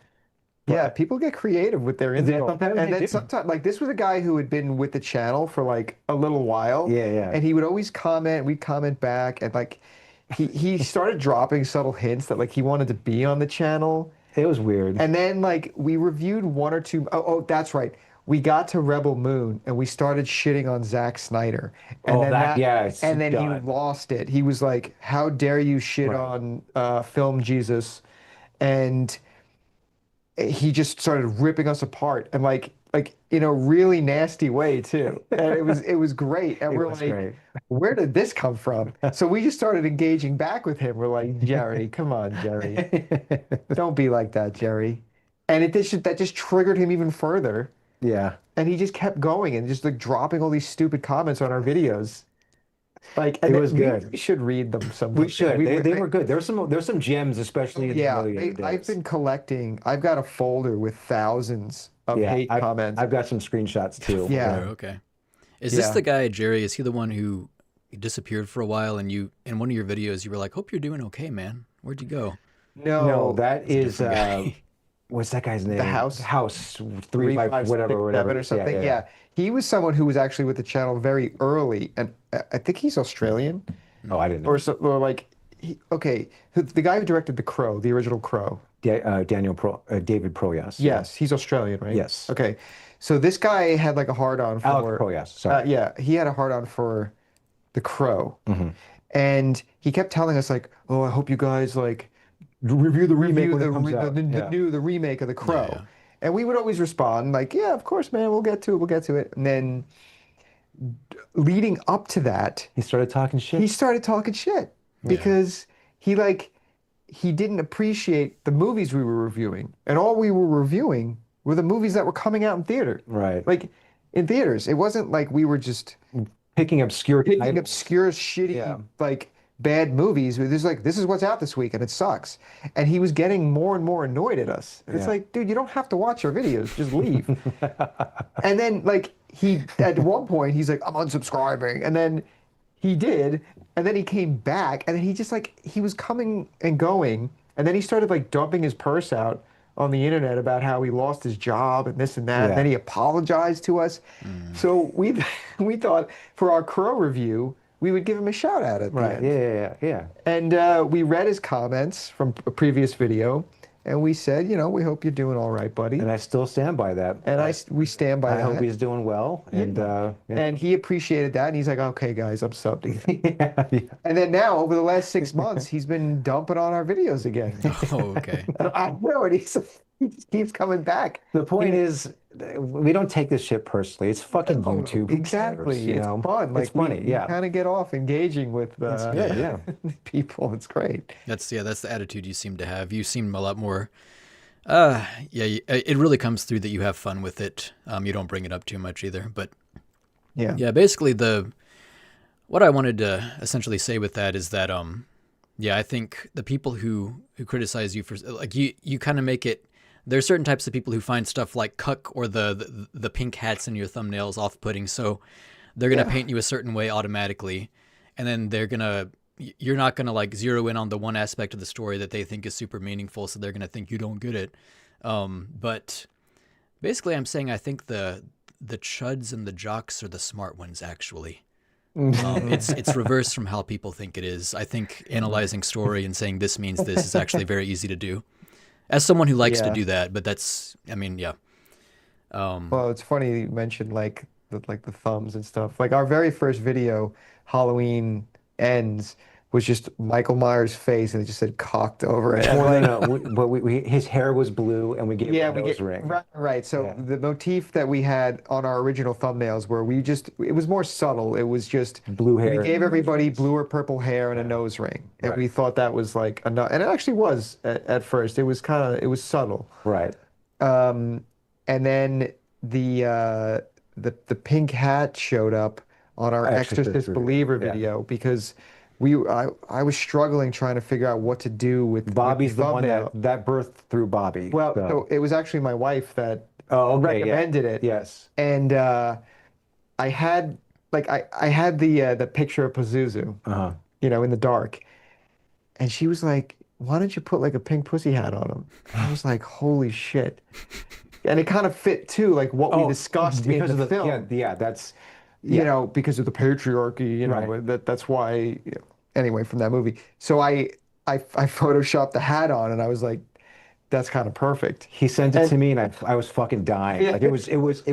Yeah, people get creative with their insult. sometimes And they then do. sometimes, like, this was a guy who had been with the channel for like a little while. Yeah, yeah. And he would always comment, we'd comment back, and like he started dropping subtle hints that like he wanted to be on the channel. It was weird. And then like we reviewed one or two. Oh, that's right. We got to Rebel Moon and we started shitting on Zack Snyder. And Oh, then yeah, it's and then he done. lost it. He was like, "How dare you shit Right. on Film Jesus?" And he just started ripping us apart and like in a really nasty way too. And it was great. And It we're was like, great. where did this come from? So we just started engaging back with him. We're like, Jerry, come on, Jerry. Don't be like that, Jerry. And that just triggered him even further. Yeah. And he just kept going and just like dropping all these stupid comments on our videos. Like, It and was good. we should read them sometime. We should. They were good. There's some gems, especially in the Yeah, early I've days. been collecting. I've got a folder with thousands of Yeah, hate comments. I've got some screenshots too. Yeah. Oh, okay. Is this Yeah. the guy, Jerry? Is he the one who disappeared for a while and you in one of your videos you were like, "Hope you're doing okay, man. Where'd you go?" No, that is different guy. what's that guy's name? House? House Three, 35 five, whatever six, whatever. seven or something. Yeah. He was someone who was actually with the channel very early, and I think he's Australian, Oh, I didn't know. or like, okay, the guy who directed The Crow, the original Crow. David Proyas. Yes, he's Australian, right? Yes. Okay, so this guy had like a hard on Alex for. Proyas. Sorry. Yeah, he had a hard on for The Crow, Mm-hmm. and he kept telling us like, "Oh, I hope you guys like." Review the remake Review when it comes out. Yeah. the remake of The Crow. yeah. And we would always respond like, yeah, of course, man, we'll get to it, we'll get to it. And then leading up to that, He started talking shit. he started talking shit because he didn't appreciate the movies we were reviewing. And all we were reviewing were the movies that were coming out in theater. Right. Like in theaters. It wasn't like we were just Picking obscure picking titles. obscure, shitty, Yeah. like bad movies. There's like, this is what's out this week and it sucks. And he was getting more and more annoyed at us. And it's Yeah. like, dude, you don't have to watch our videos, just leave. And then like at one point he's like, I'm unsubscribing. And then he did. And then he came back and then he just like, he was coming and going. And then he started like dumping his purse out on the internet about how he lost his job and this and that. And then Yeah. he apologized to us. Mm. So we we thought for our Crow review, we would give him a shout out at the Right. Yeah. end. Yeah. Yeah. And we read his comments from a previous video, and we said, you know, we hope you're doing all right, buddy. And I still stand by that. And we stand by I hope that. he's doing well. And yeah. And he appreciated that, and he's like, "Okay, guys, I'm subbing." Yeah, yeah. And then now, over the last 6 months, he's been dumping on our videos again. Oh, okay. I know, and he just keeps coming back. The point is, we don't take this shit personally. It's fucking YouTube. Who Exactly. cares, you It's know? fun. Like It's funny. we Yeah. kind of get off engaging with It's good. Yeah. people. It's great. That's the attitude you seem to have. You seem a lot more. Yeah, it really comes through that you have fun with it. You don't bring it up too much either. But Yeah. yeah, basically what I wanted to essentially say with that is that yeah, I think the people who criticize you for like you kind of make it. There's certain types of people who find stuff like cuck or the pink hats in your thumbnails off-putting, so they're gonna paint you a certain way automatically, and then you're not gonna like zero in on the one aspect of the story that they think is super meaningful, so they're gonna think you don't get it. But basically, I'm saying I think the chuds and the jocks are the smart ones actually. It's reverse from how people think it is. I think analyzing story and saying this means this is actually very easy to do. As someone who likes to do that, but I mean, yeah. Well, it's funny you mentioned like the thumbs and stuff. Like our very first video, Halloween Ends, was just Michael Myers' face, and it just said cocked over it. Well, no, but his hair was blue, and we gave him a nose ring. Right. So Yeah. the motif that we had on our original thumbnails where it was more subtle. It was just Blue hair. we gave everybody blue or purple hair and a nose ring. And Right. we thought that was like enough. And it actually was at first. It was subtle. Right. And then the pink hat showed up on our Exorcist Exorcist review. Believer Yeah. video because I was struggling trying to figure out what to do with Bobby's the the one thumbnail. that birthed through Bobby. Well, so. so it was actually my wife that Oh, okay, yeah. recommended it. Yes. And I had I had the picture of Pazuzu, Uh-huh. you know, in the dark. And she was like, "Why don't you put like a pink pussy hat on him?" I was like, "Holy shit." And it kind of fit too, like what we discussed in because the of the film. Yeah, that's You know, because of the patriarchy, you know, Right. that's why, you know, anyway, from that movie. So I photoshopped the hat on and I was like, that's kind of perfect. he sent it to me, and I was fucking dying. Yeah. Like it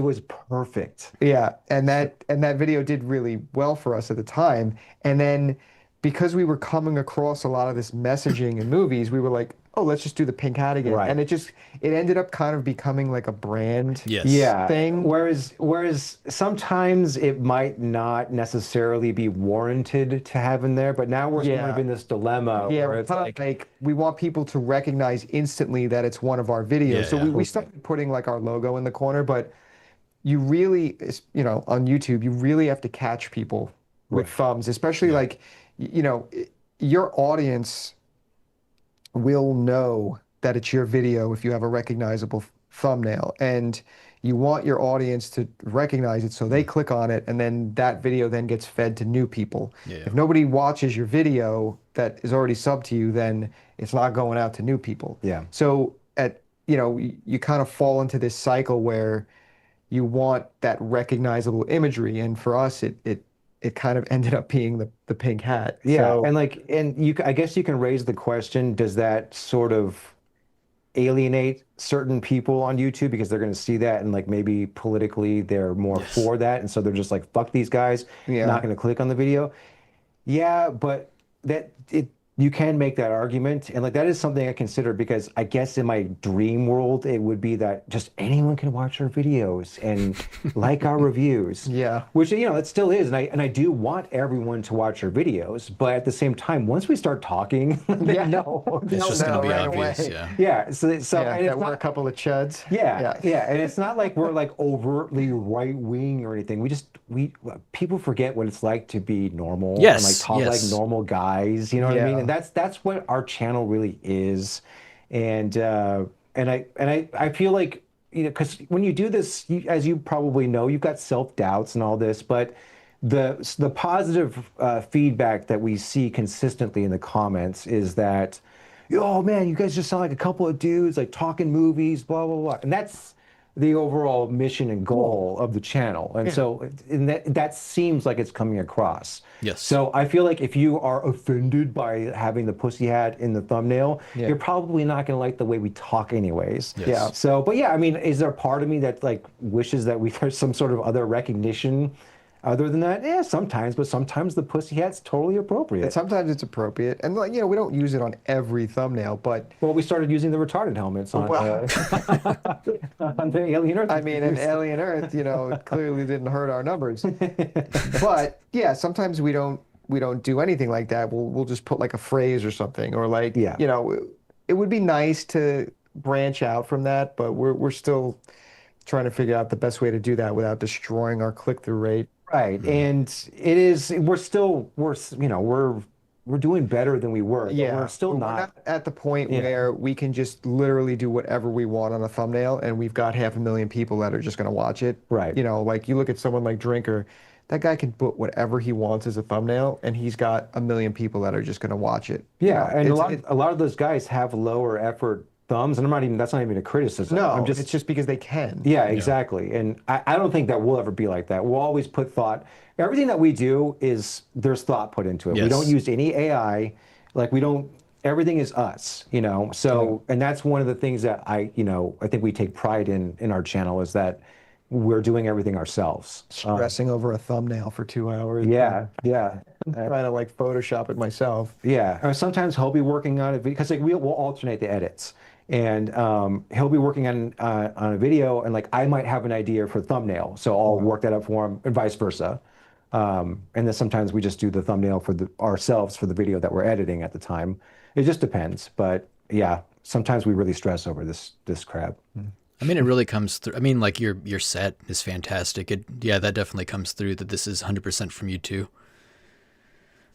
was perfect. Yeah, and that video did really well for us at the time. And then because we were coming across a lot of this messaging in movies, we were like, oh, let's just do the pink hat again. Right. And it ended up kind of becoming like a brand Yes. Yeah. thing. Whereas sometimes it might not necessarily be warranted to have in there, but now we're kind of in this dilemma Yeah, where we're it's kind like, of like we want people to recognize instantly that it's one of our videos. Yeah, So yeah. we started putting like our logo in the corner, but you really, you know, on YouTube, you really have to catch people with thumbs, especially like, you know, your audience will know that it's your video if you have a recognizable thumbnail. And you want your audience to recognize it so they click on it, and then that video then gets fed to new people. Yeah. If nobody watches your video that is already subbed to you, then it's not going out to new people. Yeah. So you know, you kind of fall into this cycle where you want that recognizable imagery, and for us, it kind of ended up being the pink hat. yeah, So, and I guess you can raise the question, does that sort of alienate certain people on YouTube because they're going to see that and like maybe politically they're more for that, and so they're just like, fuck these guys, not going to click on the video. Yeah, but you can make that argument, and like that is something I consider, because I guess in my dream world it would be that just anyone can watch our videos and like our reviews. Yeah. Which, you know, it still is, and I do want everyone to watch our videos, but at the same time, once we start talking, Yeah. no, It's just going to be right obvious. away. Yeah. yeah, so yeah, and that it's we're a not, couple of chuds. yeah, and it's not like we're like overtly right wing or anything. We people forget what it's like to be normal and like Yes, talk yes. like normal guys. You know what I mean? Yeah. And that's what our channel really is. And I feel like, you know, because when you do this, as you probably know, you've got self-doubts and all this, but the positive feedback that we see consistently in the comments is that oh man, you guys just sound like a couple of dudes like talking movies, blah blah blah. And that's the overall mission and goal of the channel. And Yeah. so and that seems like it's coming across. Yes. So I feel like if you are offended by having the pussy hat in the thumbnail, Yeah. you're probably not going to like the way we talk anyways. Yes. Yeah. So, but yeah, I mean, is there a part of me that like wishes that there's some sort of other recognition other than that? Yeah, sometimes, but sometimes the pussy hat's totally And appropriate. sometimes it's appropriate. And like, we don't use it on every thumbnail, but Well, we started using the retarded helmets on, Well- on the Alien Earth. I mean, in Alien Earth, it clearly didn't hurt our numbers. But yeah, sometimes we don't do anything like that. We'll just put like a phrase or something, or like, Yeah. it would be nice to branch out from that, but we're still trying to figure out the best way to do that without destroying our click-through rate. Right, and we're doing better than we were, but we're still We're not. at the point Yeah. where we can just literally do whatever we want on a thumbnail, and we've got 500,000 people that are just going to watch it. Right. Like you look at someone like Drinker, that guy can put whatever he wants as a thumbnail, and he's got 1 million people that are just going to watch it. Yeah, and It's- a lot of those guys have lower effort thumbs, and that's not even a criticism. no, I'm just it's just because they can. Yeah, exactly. And I don't think that we'll ever be like that. We'll always put thought. Everything that we do there's thought put into it. We Yes. don't use any AI. Like everything is us, So, and that's one of the things that I think we take pride in our channel is that we're doing everything ourselves. Stressing over a thumbnail for 2 hours. Yeah, yeah. Trying to like Photoshop it myself. Yeah, sometimes he'll be working on it because like we'll alternate the edits, and he'll be working on a video, and like I might have an idea for thumbnail, so I'll work that up for him, and vice versa. And then sometimes we just do the thumbnail for ourselves for the video that we're editing at the time. It just depends, but yeah, sometimes we really stress over this crap. I mean, it really comes through. I mean, like your set is fantastic. That definitely comes through that this is 100% from you too.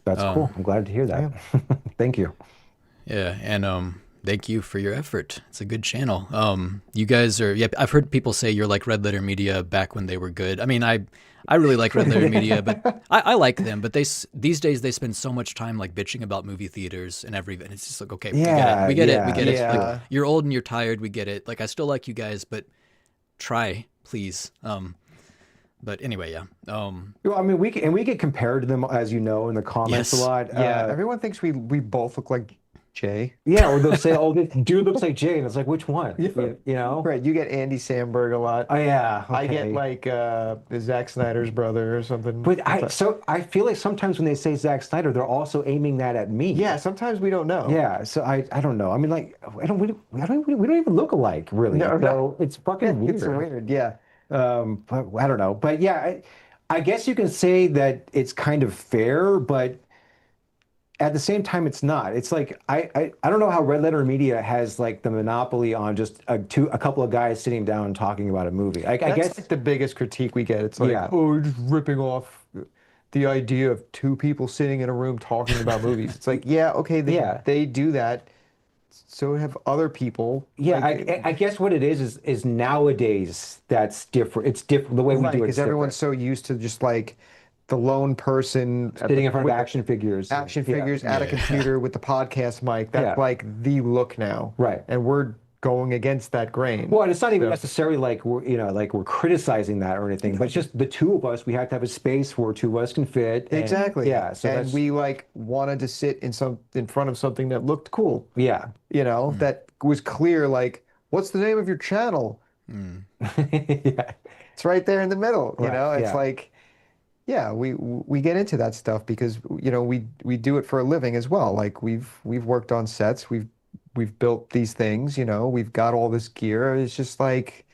That's cool. I'm glad to hear that. Thank you. Yeah, and thank you for your effort. It's a good channel. You guys are. Yeah, I've heard people say you're like Red Letter Media back when they were good. I mean, I really like Red Letter Media, but I like them. But these days they spend so much time like bitching about movie theaters and everything. It's just like, okay, we get it. yeah. Like, you're old and you're tired. We get it. Like I still like you guys, but try, please. But anyway, yeah. Well, I mean, we get compared to them, as you know, in the comments Yes. a lot. Yeah, everyone thinks we both look like Jay. Yeah, or they'll say, "Oh, this dude looks like Jay," and it's like, which one? You know? Right, you get Andy Samberg a lot. Oh yeah. I get okay. like the Zack Snyder's brother or something. But I feel like sometimes when they say Zack Snyder, they're also aiming that at me. yeah, sometimes we don't know. Yeah. So I don't know. I mean, like, we don't even look alike, really. No, So it's fucking weird. It's weird, yeah. But I don't know. But yeah, I guess you can say that it's kind of fair, but at the same time, it's not. It's like I don't know how Red Letter Media has like the monopoly on just a couple of guys sitting down and talking about a movie. I That's guess like the biggest critique we get. It's like, Yeah. oh, you're just ripping off the idea of two people sitting in a room talking about movies. It's like, yeah, okay, they do that. So have other people. Yeah, Like, I guess what it is nowadays that's different. It's different the way we right, do it. because everyone's so used to just like the lone person sitting in front of with action figures. action Yeah. figures at a computer with the podcast mic. That's Yeah. like the look now. Right. And we're going against that grain. Well, and it's not even necessarily like we're criticizing that or anything, but it's just the two of us. We have to have a space where two of us can fit. And, Exactly. Yeah. So and that's, we like wanted to sit in front of something that looked cool. yeah. That was clear. Like, what's the name of your channel? Yeah. It's right there in the middle. Right, It's yeah. like, yeah, we get into that stuff because we do it for a living as well. Like we've worked on sets, we've built these things. We've got all this gear. It's just like,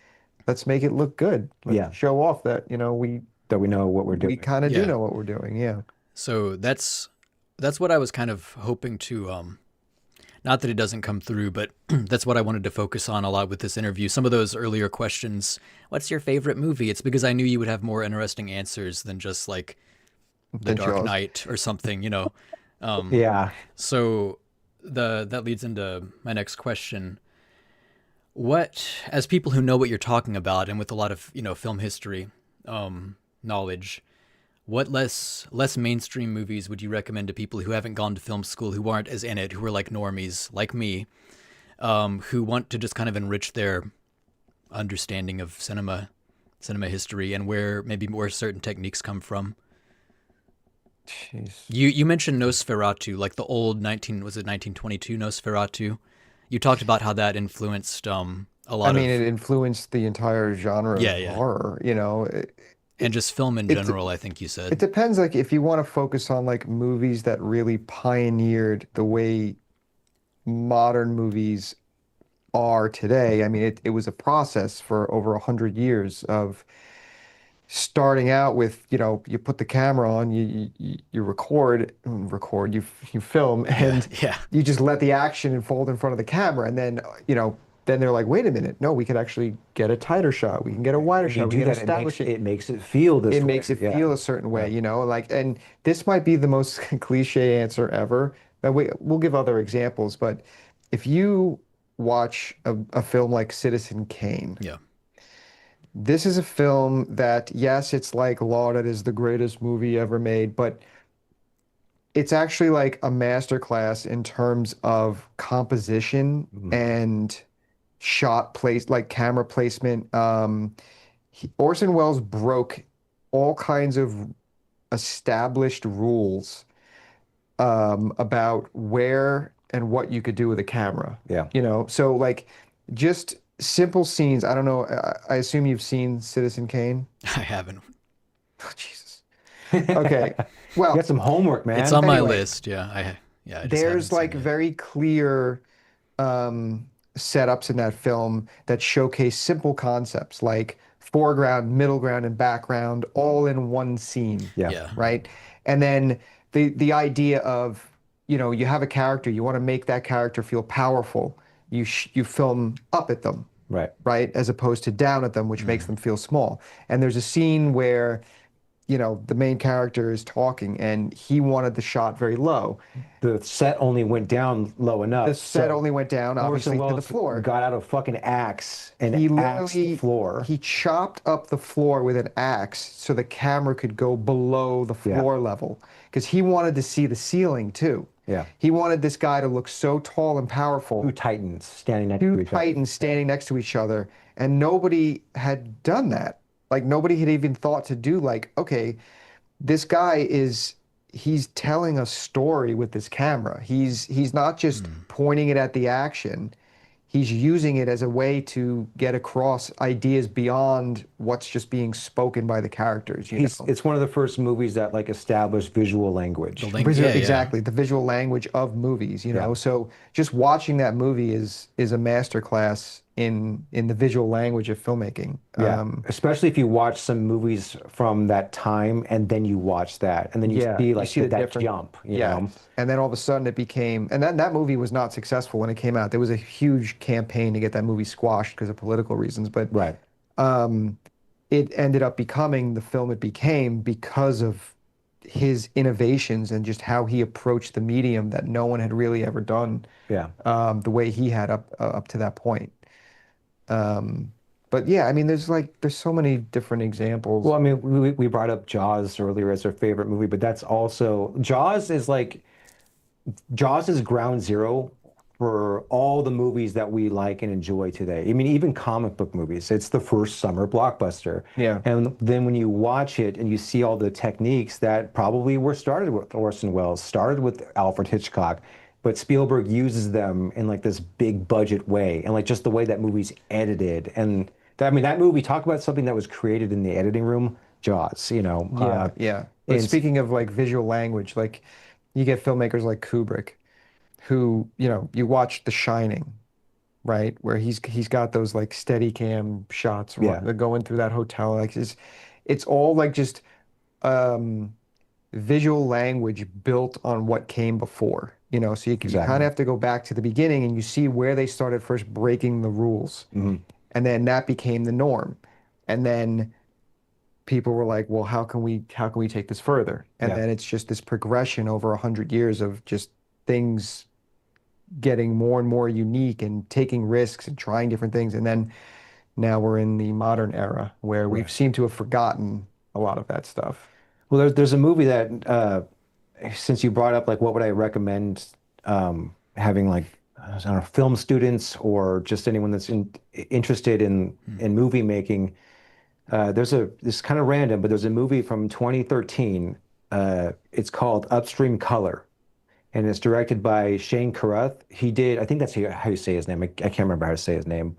let's make it look good. Let's Yeah. show off that we That we know what we're we doing. kind of Yeah. do know what we're doing. Yeah. So that's what I was kind of hoping to not that it doesn't come through, but that's what I wanted to focus on a lot with this interview. Some of those earlier questions, what's your favorite movie? It's because I knew you would have more interesting answers than just like The Than Dark Jaws. Knight or something, Yeah. So that leads into my next question. What, as people who know what you're talking about and with a lot of, film history knowledge, what less mainstream movies would you recommend to people who haven't gone to film school, who aren't as in it, who are like normies like me, who want to just kind of enrich their understanding of cinema history, and where certain techniques come from? Jeez. You mentioned Nosferatu, like the old 1922 Nosferatu. You talked about how that influenced a I lot mean, of, it influenced the entire genre yeah, of yeah, horror, you know. and just film in It general, I think you it said. depends, like if you want to focus on like movies that really pioneered the way modern movies are today. I mean, it was a process for over 100 years of starting out with, you put the camera on, you you film, Yeah, and yeah. you just let the action unfold in front of the camera, and then then they're like, wait a minute, no, we could actually get a tighter shot, we can get a wider And you shot, we do can that, it establish it. makes it feel this It makes way. it Yeah. feel a certain Yeah. way, like, and this might be the most cliche answer ever. But we'll give other examples, but if you watch a film like Citizen Kane, Yeah. this is a film that, yes, it's like lauded as the greatest movie ever made, but it's actually like a masterclass in terms of composition Mhm. and shot place, like camera placement. Orson Welles broke all kinds of established rules about where and what you could do with a camera. Yeah. So like just simple scenes. I don't know. I assume you've seen Citizen Kane. I haven't. Oh, Jesus. You Okay. Well, got some homework, It's man. on my anyway, list. Yeah, I just haven't there's seen like it. very clear setups in that film that showcase simple concepts like foreground, middle ground, and background all in one scene, Yeah. Yeah. right? And then the idea of, you have a character, you want to make that character feel powerful. You film up at them, Right. right? As opposed to down at them, which makes Mm. them feel small. And there's a scene where, the main character is talking and he wanted the shot very low. The set only went down low The enough, set so only went down, Orson obviously, to the Welles floor. got out a fucking axe and He axed the literally floor. he chopped up the floor with an axe so the camera could go below the Yeah. floor level because he wanted to see the ceiling too. Yeah. He wanted this guy to look so tall and powerful, Two titans standing next two to each other. titans standing next to each other, and nobody had done that. Like nobody had even thought to do like, okay, this guy he's telling a story with this camera. He's not just Mm. pointing it at the action. He's using it as a way to get across ideas beyond what's just being spoken by the characters, It's one of the first movies that like established visual language. Yeah, yeah. Exactly, the visual language of movies, Yeah. So just watching that movie is a masterclass in the visual language of filmmaking. Yeah, especially if you watch some movies from that time and then you watch that and then you Yeah, see you like see the that difference. jump, you Yeah. know. And then all of a sudden it became, and that movie was not successful when it came out. There was a huge campaign to get that movie squashed because of political reasons, but Right. um, it ended up becoming the film it became because of his innovations and just how he approached the medium that no one had really ever done Yeah. the way he had up to that point. Um, but yeah, I mean, there's so many different examples. Well, I mean, we brought up Jaws earlier as our favorite movie, but that's also Jaws is ground zero for all the movies that we like and enjoy today. I mean, even comic book movies. It's the first summer blockbuster. Yeah. And then when you watch it and you see all the techniques that probably were started with Orson Welles, started with Alfred Hitchcock, but Spielberg uses them in like this big budget way and like just the way that movie's edited. And I mean, that movie, talk about something that was created in the editing room, Jaws, you know. Yeah, yeah. But and speaking of like visual language, like you get filmmakers like Kubrick, who, you watch The Shining, right? Where he's got those like steady cam shots Yeah. going through that hotel. Like it's all like just um visual language built on what came before, so you kind Exactly. of have to go back to the beginning and you see where they started first breaking the rules. Mhm. And then that became the norm. And then people were like, well, how can we take this further? And Yeah. then it's just this progression over 100 years of just things getting more and more unique and taking risks and trying different things. And then now we're in the modern era where we've Right. seemed to have forgotten a lot of that stuff. Well, there's a movie that since you brought up like what would I recommend having like I don't know film students or just anyone that's interested Hmm. in movie making. There's a this is kind of random, but there's a movie from 2013. It's called Upstream Color, and it's directed by Shane Carruth. He did, I think that's how you say his name. I can't remember how to say his name.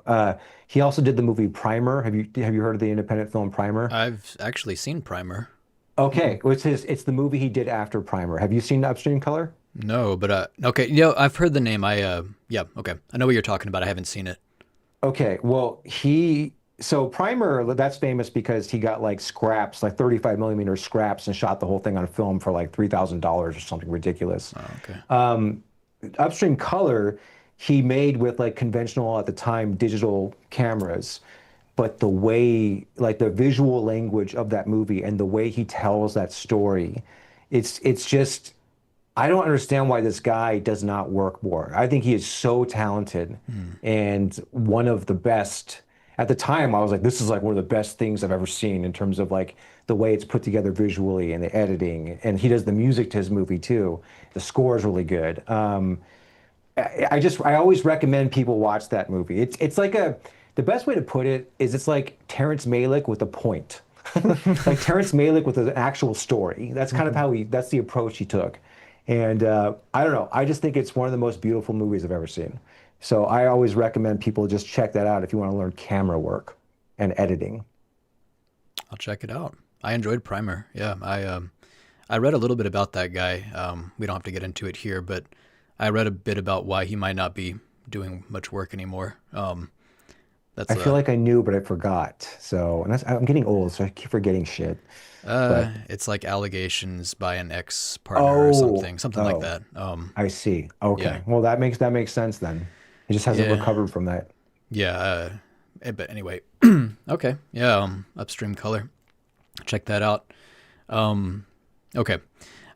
He also did the movie Primer. Have you heard of the independent film Primer? I've actually seen Primer. Okay, well, it's the movie he did after Primer. Have you seen Upstream Color? No, but okay, I've heard the name. Yeah, okay, I know what you're talking about. I haven't seen it. Okay, well, so Primer, that's famous because he got like scraps, like 35 millimeter scraps, and shot the whole thing on film for like $3,000 or something ridiculous. Oh, okay. Um, Upstream Color, he made with like conventional at the time digital cameras, but the way, like the visual language of that movie and the way he tells that story, it's just I don't understand why this guy does not work more. I think he is so talented Hmm. and one of the best. At the time, I was like, this is like one of the best things I've ever seen in terms of like the way it's put together visually and the editing. And he does the music to his movie too. The score is really good. I always recommend people watch that movie. It's like the best way to put it is it's like Terrence Malick with a point. Like Terrence Malick with an actual story. That's kind of Mhm. that's the approach he took. And I don't know. I just think it's one of the most beautiful movies I've ever seen. So I always recommend people just check that out if you want to learn camera work and editing. I'll check it out. I enjoyed Primer. Yeah, I read a little bit about that guy. We don't have to get into it here, but I read a bit about why he might not be doing much work anymore. That's I feel a like I knew, but I forgot. So, and I'm getting old, so I keep forgetting shit. But it's like allegations by an ex partner or oh, something like oh. that. I see. Yeah, Okay. Well, that makes sense then. He just hasn't yeah, recovered from that. yeah. But anyway, okay, yeah. Upstream Color, check that out. Um, okay.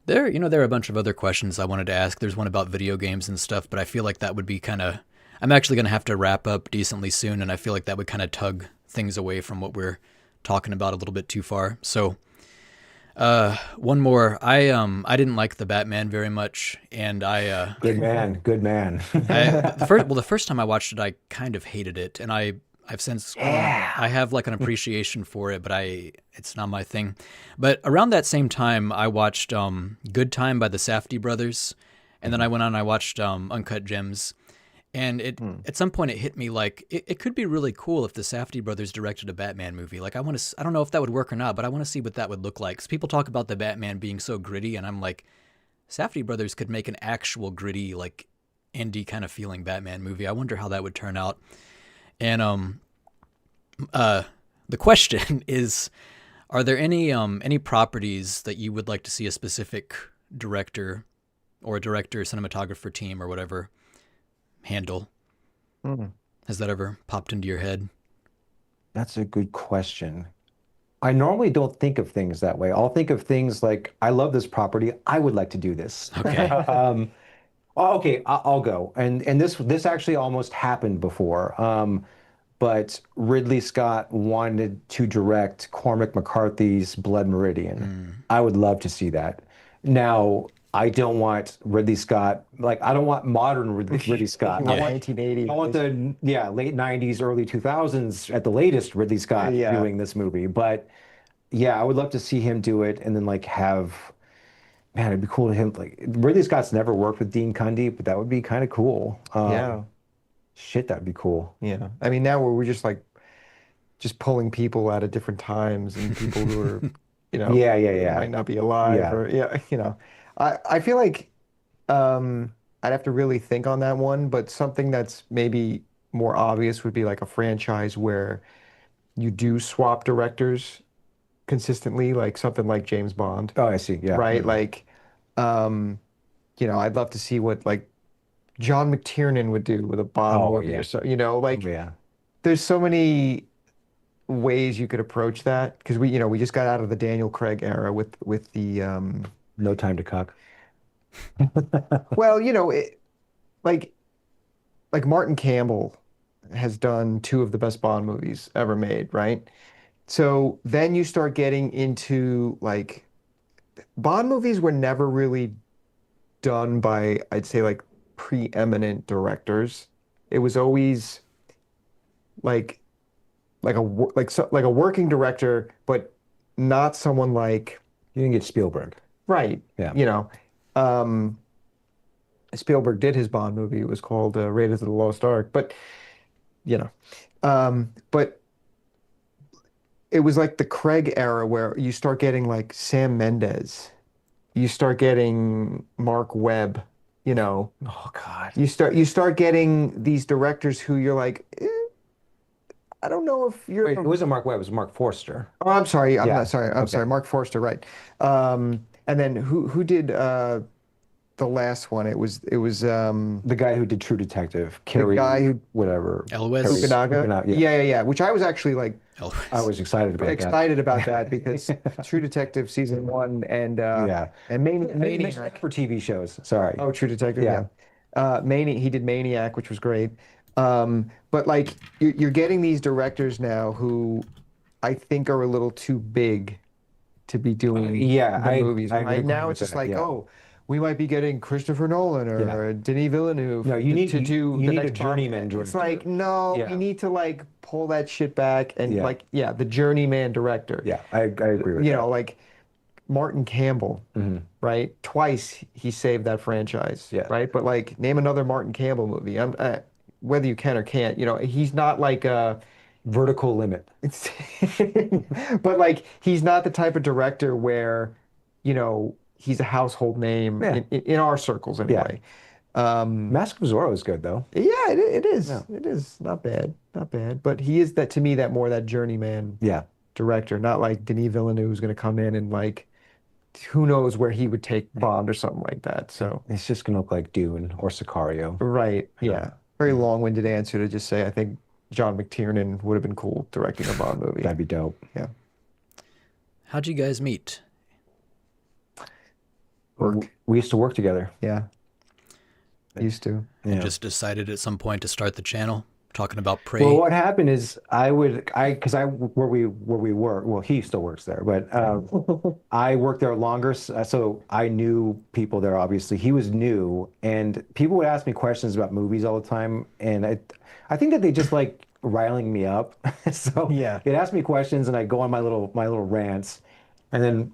There are a bunch of other questions I wanted to ask. There's one about video games and stuff, but I feel like that would be kind of. I'm actually going to have to wrap up decently soon, and I feel like that would kind of tug things away from what we're talking about a little bit too far. So, one more. I didn't like the Batman very much, and Good man. Good man. the first time I watched it, I kind of hated it, and I've since grown. Yeah. I have like an appreciation for it, but it's not my thing. But around that same time, I watched Good Time by the Safdie brothers, and then I Mhm. went on and I watched Uncut Gems, and it Hmm. at some point it hit me like it could be really cool if the Safdie brothers directed a Batman movie. Like I don't know if that would work or not, but I want to see what that would look like. Because people talk about the Batman being so gritty, and I'm like, Safdie brothers could make an actual gritty like indie kind of feeling Batman movie. I wonder how that would turn out. And uh, the question is, are there any properties that you would like to see a specific director or a director, cinematographer team or whatever handle? Mm. Has that ever popped into your head? That's a good question. I normally don't think of things that way. I'll think of things like, I love this property. I would like to do this. Okay. Um, okay, I'll go. And this actually almost happened before. But Ridley Scott wanted to direct Cormac McCarthy's Blood Meridian. Hmm. I would love to see that. Now, I don't want Ridley Scott, like I don't want modern Ridley Scott. You I want Yeah. want 1980s. I want the late 90s, early 2000s at the latest Ridley Scott Yeah. doing this movie. But yeah, I would love to see him do it and then like have man, it'd be cool to him like Ridley Scott's never worked with Dean Cundey, but that would be kind of cool. Yeah. Shit, that'd be cool. Yeah. I mean, now we're just like just pulling people out of different times and people who are, Yeah, yeah, yeah. might not be alive Yeah. or yeah, I feel like I'd have to really think on that one, but something that's maybe more obvious would be like a franchise where you do swap directors consistently, like something like James Bond, Oh, I see. Yeah. right? Hmm. Like, um, I'd love to see what like John McTiernan would do with a Bond Oh, movie or yeah. so, Oh, like yeah. there's so many ways you could approach that because we just got out of the Daniel Craig era with the No time to cook. well, like like Martin Campbell has done two of the best Bond movies ever made, right? So then you start getting into like Bond movies were never really done by, I'd say, like preeminent directors. It was always like like a working director, but not someone like You didn't get Spielberg. right, Yeah. you know. Um, Spielberg did his Bond movie. It was called Raiders of the Lost Ark, but you know, but it was like the Craig era where you start getting like Sam Mendes, you start getting Mark Webb, you know, Oh God. you start getting these directors who you're like, I don't know if you're. Wait, it wasn't Mark Webb, it was Mark Forster. Oh, I'm sorry. I'm not Yeah. sorry. I'm Okay. sorry. Mark Forster, right? And then who did the last one? It was The guy who did True Detective, the guy Kerry, who whatever. Elwes. Fukunaga. Fukunaga, yeah. Yeah. Which I was actually like I Elwes. was excited about that. excited about that because True Detective season one Yeah. and Except Maniac. for TV shows. Sorry. Oh, True Detective, Yeah. yeah. He did Maniac, which was great. But like you're getting these directors now who I think are a little too big to be doing Yeah, the movies, I right? agree Now with it's just that. like, Yeah. oh, we might be getting Christopher Nolan Yeah. or Denis Villeneuve No, to do you the need a next Bond. journeyman It's director. like, no, we Yeah. need to like pull that shit back and Yeah. like, yeah, the journeyman director. Yeah, I agree with You that. know, like Martin Campbell, Hmm. right? Twice he saved that franchise, Yeah. right? But like, name another Martin Campbell movie. Whether you can or can't, you know, he's not like Vertical Limit. it's but like he's not the type of director where, you know, he's a household name Yeah. in our circles Yeah. anyway. Um, Mask of Zorro is good though. yeah, it is. Yeah. It is not bad, not bad. But he is that to me that more that journeyman Yeah. director, not like Denis Villeneuve who's going to come in and like who knows where he would take Bond or something like that. So, It's just gonna look like Dune or Sicario. right, yeah. Very Yeah. long-winded answer to just say I think John McTiernan would have been cool directing a Bond movie. That'd be dope. Yeah. How'd you guys meet? Work. We used to work together. Yeah. Used to. And Yeah. just decided at some point to start the channel talking about Prey. Well, what happened is because where we were, well, he still works there, but I worked there longer, so I knew people there. Obviously, he was new, and people would ask me questions about movies all the time, and I think that they just like riling me up. So Yeah. they'd ask me questions, and I'd go on my little rants, and then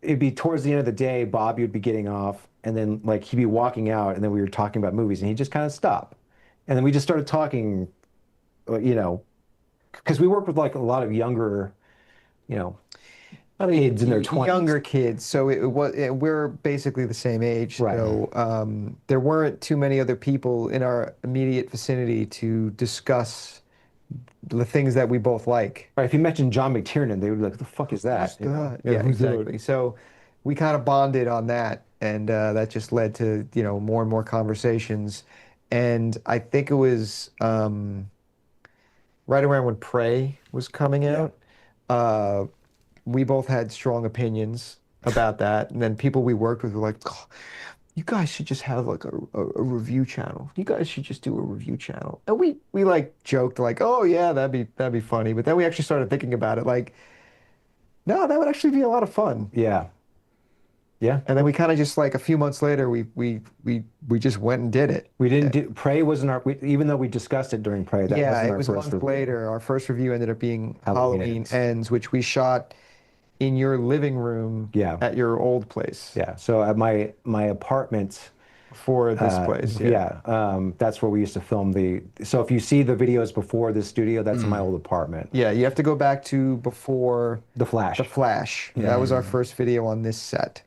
it'd be towards the end of the day, Bobby would be getting off, and then like he'd be walking out, and then we were talking about movies, and he'd just kind of stop. And then we just started talking, because we worked with like a lot of younger, you know, kids in their 20s. Younger kids. So we're basically the same age. Right. So there weren't too many other people in our immediate vicinity to discuss the things that we both like. Right, if you mentioned John McTiernan, they would be like, "The fuck is that?" Who's that? Yeah, who's that? exactly. So we kind of bonded on that, and that just led to, more and more conversations. And I think it was right around when Prey was coming out. We both had strong opinions about that. And then people we worked with were like, "Oh, you guys should just have like a review channel. You guys should just do a review channel." And we like joked like, "Oh yeah, that'd be funny." But then we actually started thinking about it like, no, that would actually be a lot of fun. Yeah, yeah. And then we kind of just like a few months later, we just went and did it. We didn't do Prey wasn't even though we discussed it during Prey. That Yeah, wasn't it our was a first month review. later. Our first review ended up being Halloween Halloween Ends. Ends, which we shot in your living room Yeah. at your old place Yeah. So at my apartment. for this place. Yeah. That's where we used to film so if you see the videos before the studio, that's in my old apartment. Yeah, you have to go back to before The Flash. The Flash. That was our first video on this set.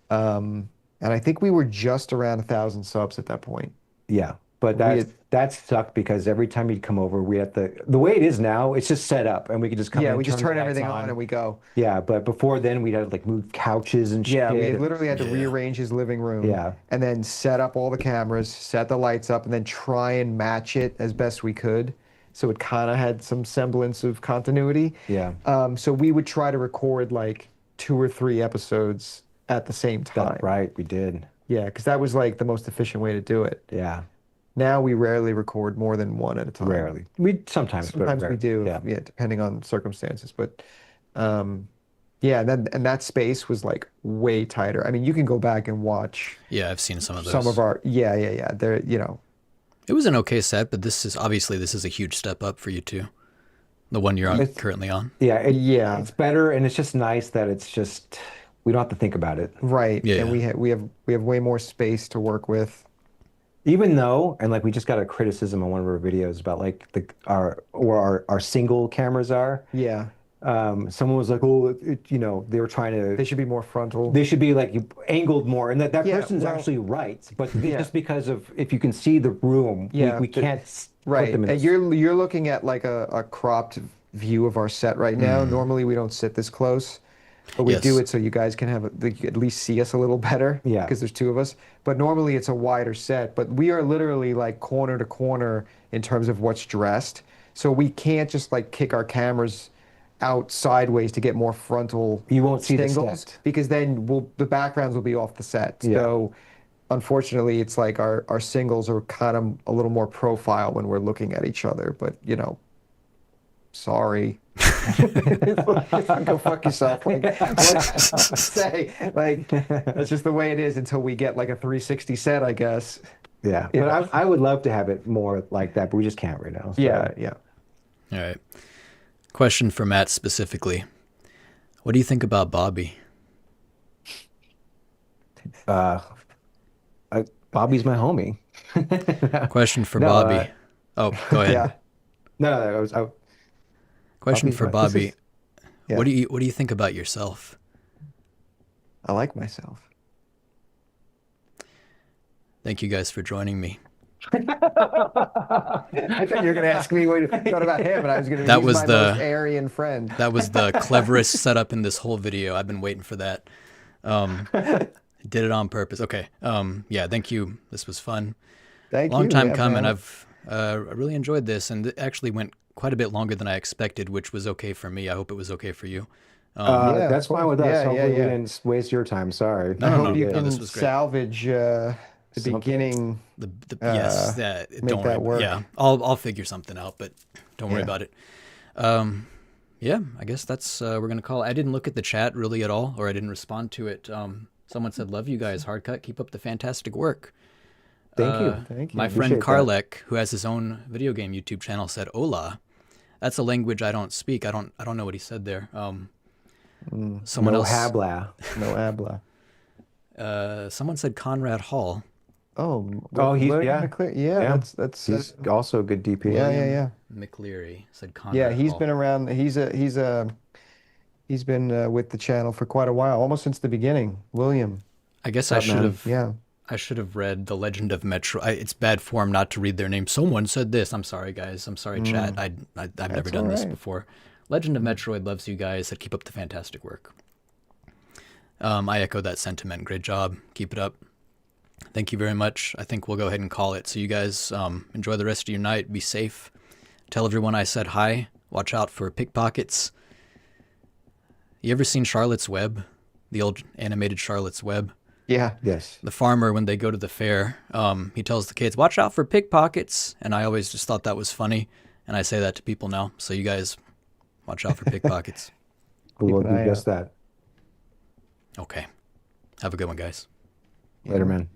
And I think we were just around 1,000 subs at that point. Yeah. But had- that sucked because every time you'd come over, we had the way it is now, it's just set up and we could just come in, We just the turn lights everything on and we go. Yeah, but before then we'd have like move couches and shit. Yeah, we and- literally had to rearrange his living room. Yeah. And then set up all the cameras, set the lights up, and then try and match it as best we could. So it kind of had some semblance of continuity. Yeah. So we would try to record like 2 or 3 episodes at the same time. Right, we did. Yeah, because that was like the most efficient way to do it. Yeah. Now we rarely record more than one at a time. Rarely. We sometimes, but Sometimes we rarely. do, Yeah. depending on circumstances. But Yeah, and that space was like way tighter. I mean, you can go back and watch Yeah, I've seen some of some of those. our yeah. There, you know, It was an okay set, but this is a huge step up for you two. The one you're y- It's currently on. yeah, yeah, it's better, and it's just nice that it's just we don't have to think about it. right. Yeah, And yeah. we have way more space to work with. Even though, and like we just got a criticism on one of our videos about like our single cameras are. Yeah, Someone was like, "Oh, they were trying they to, should be more frontal. they should be like angled more," and that Yeah, person's well, actually right. But yeah, just because of if you can see the room, yeah. we can't put Right. them in And this. you're looking at like a cropped view of our set right now. Mm. Normally we don't sit this close, but we do Yes. it so you guys can at least see us a little better Yeah, because there's two of us. But normally it's a wider set, but we are literally like corner to corner in terms of what's dressed. So we can't just like kick our cameras out sideways to get more frontal you won't see the singles set. because then the backgrounds will be off the set. Yeah. So unfortunately, it's like our singles are kind of a little more profile when we're looking at each other. But sorry. Go fuck yourself. Like, what to say? Like, that's just the way it is until we get like a 360 set, I guess. Yeah, You but know? I would love to have it more like that, but we just can't right now. Yeah, So, yeah. All right. Question for Matt specifically. What do you think about Bobby? uh, Bobby's my homie. Question for No, Bobby. Oh, go ahead. Yeah. no, Question for This Bobby. is Yeah. What do you think about yourself? I like myself. Thank you guys for joining me. I thought you were going to ask me what about him, and I was going to That he's was my most the Aryan friend. that was the cleverest setup in this whole video. I've been waiting for that. Um, did it on purpose. Okay. Yeah, thank you. This was fun. Thank Long you. time Yeah, coming. man. I've I really enjoyed this, and it actually went quite a bit longer than I expected, which was okay for me. I hope it was okay for you. Yeah, of that's fine course. with us. Yeah, yeah, Hopefully we yeah. didn't waste your time. Sorry. No, I no, hope no, you no. This can was great. salvage the Something. beginning. Yes, Make don't worry. that work. Yeah, I'll figure something out, but don't worry Yeah. about it. Yeah, I guess that's we're gonna call it. I didn't look at the chat really at all, or I didn't respond to it. Someone said, "Love you guys, Hardcut. Keep up the fantastic work." Thank you. Thank My you. friend Appreciate that. Karlek, who has his own video game YouTube channel, said "Hola." That's a language I don't speak. I don't know what he said there. Someone No else. habla. No habla. Someone said Conrad Hall. Oh, Oh, William McClear. Yeah, yeah. that's He's also a good DP. yeah, William yeah. McCleary said Yeah, Conrad he's Hall. been around. He's been with the channel for quite a while, almost since the beginning. William. I guess What's up, man? Yeah. I should have read The Legend of Metro. It's bad form not to read their name. Someone said this. I'm sorry, guys. I'm sorry, chat. I've never That's done all this right. before. Legend of Metroid loves you guys. Said keep up the fantastic work. I echo that sentiment. Great job. Keep it up. Thank you very much. I think we'll go ahead and call it. So you guys enjoy the rest of your night. Be safe. Tell everyone I said hi. Watch out for pickpockets. You ever seen Charlotte's Web? The old animated Charlotte's Web? Yeah. Yes. The farmer, when they go to the fair, he tells the kids, watch out for pickpockets. And I always just thought that was funny. And I say that to people now. So you guys, watch out for pickpockets. We will an do eye just that. Okay. Have a good one, guys. Later, man.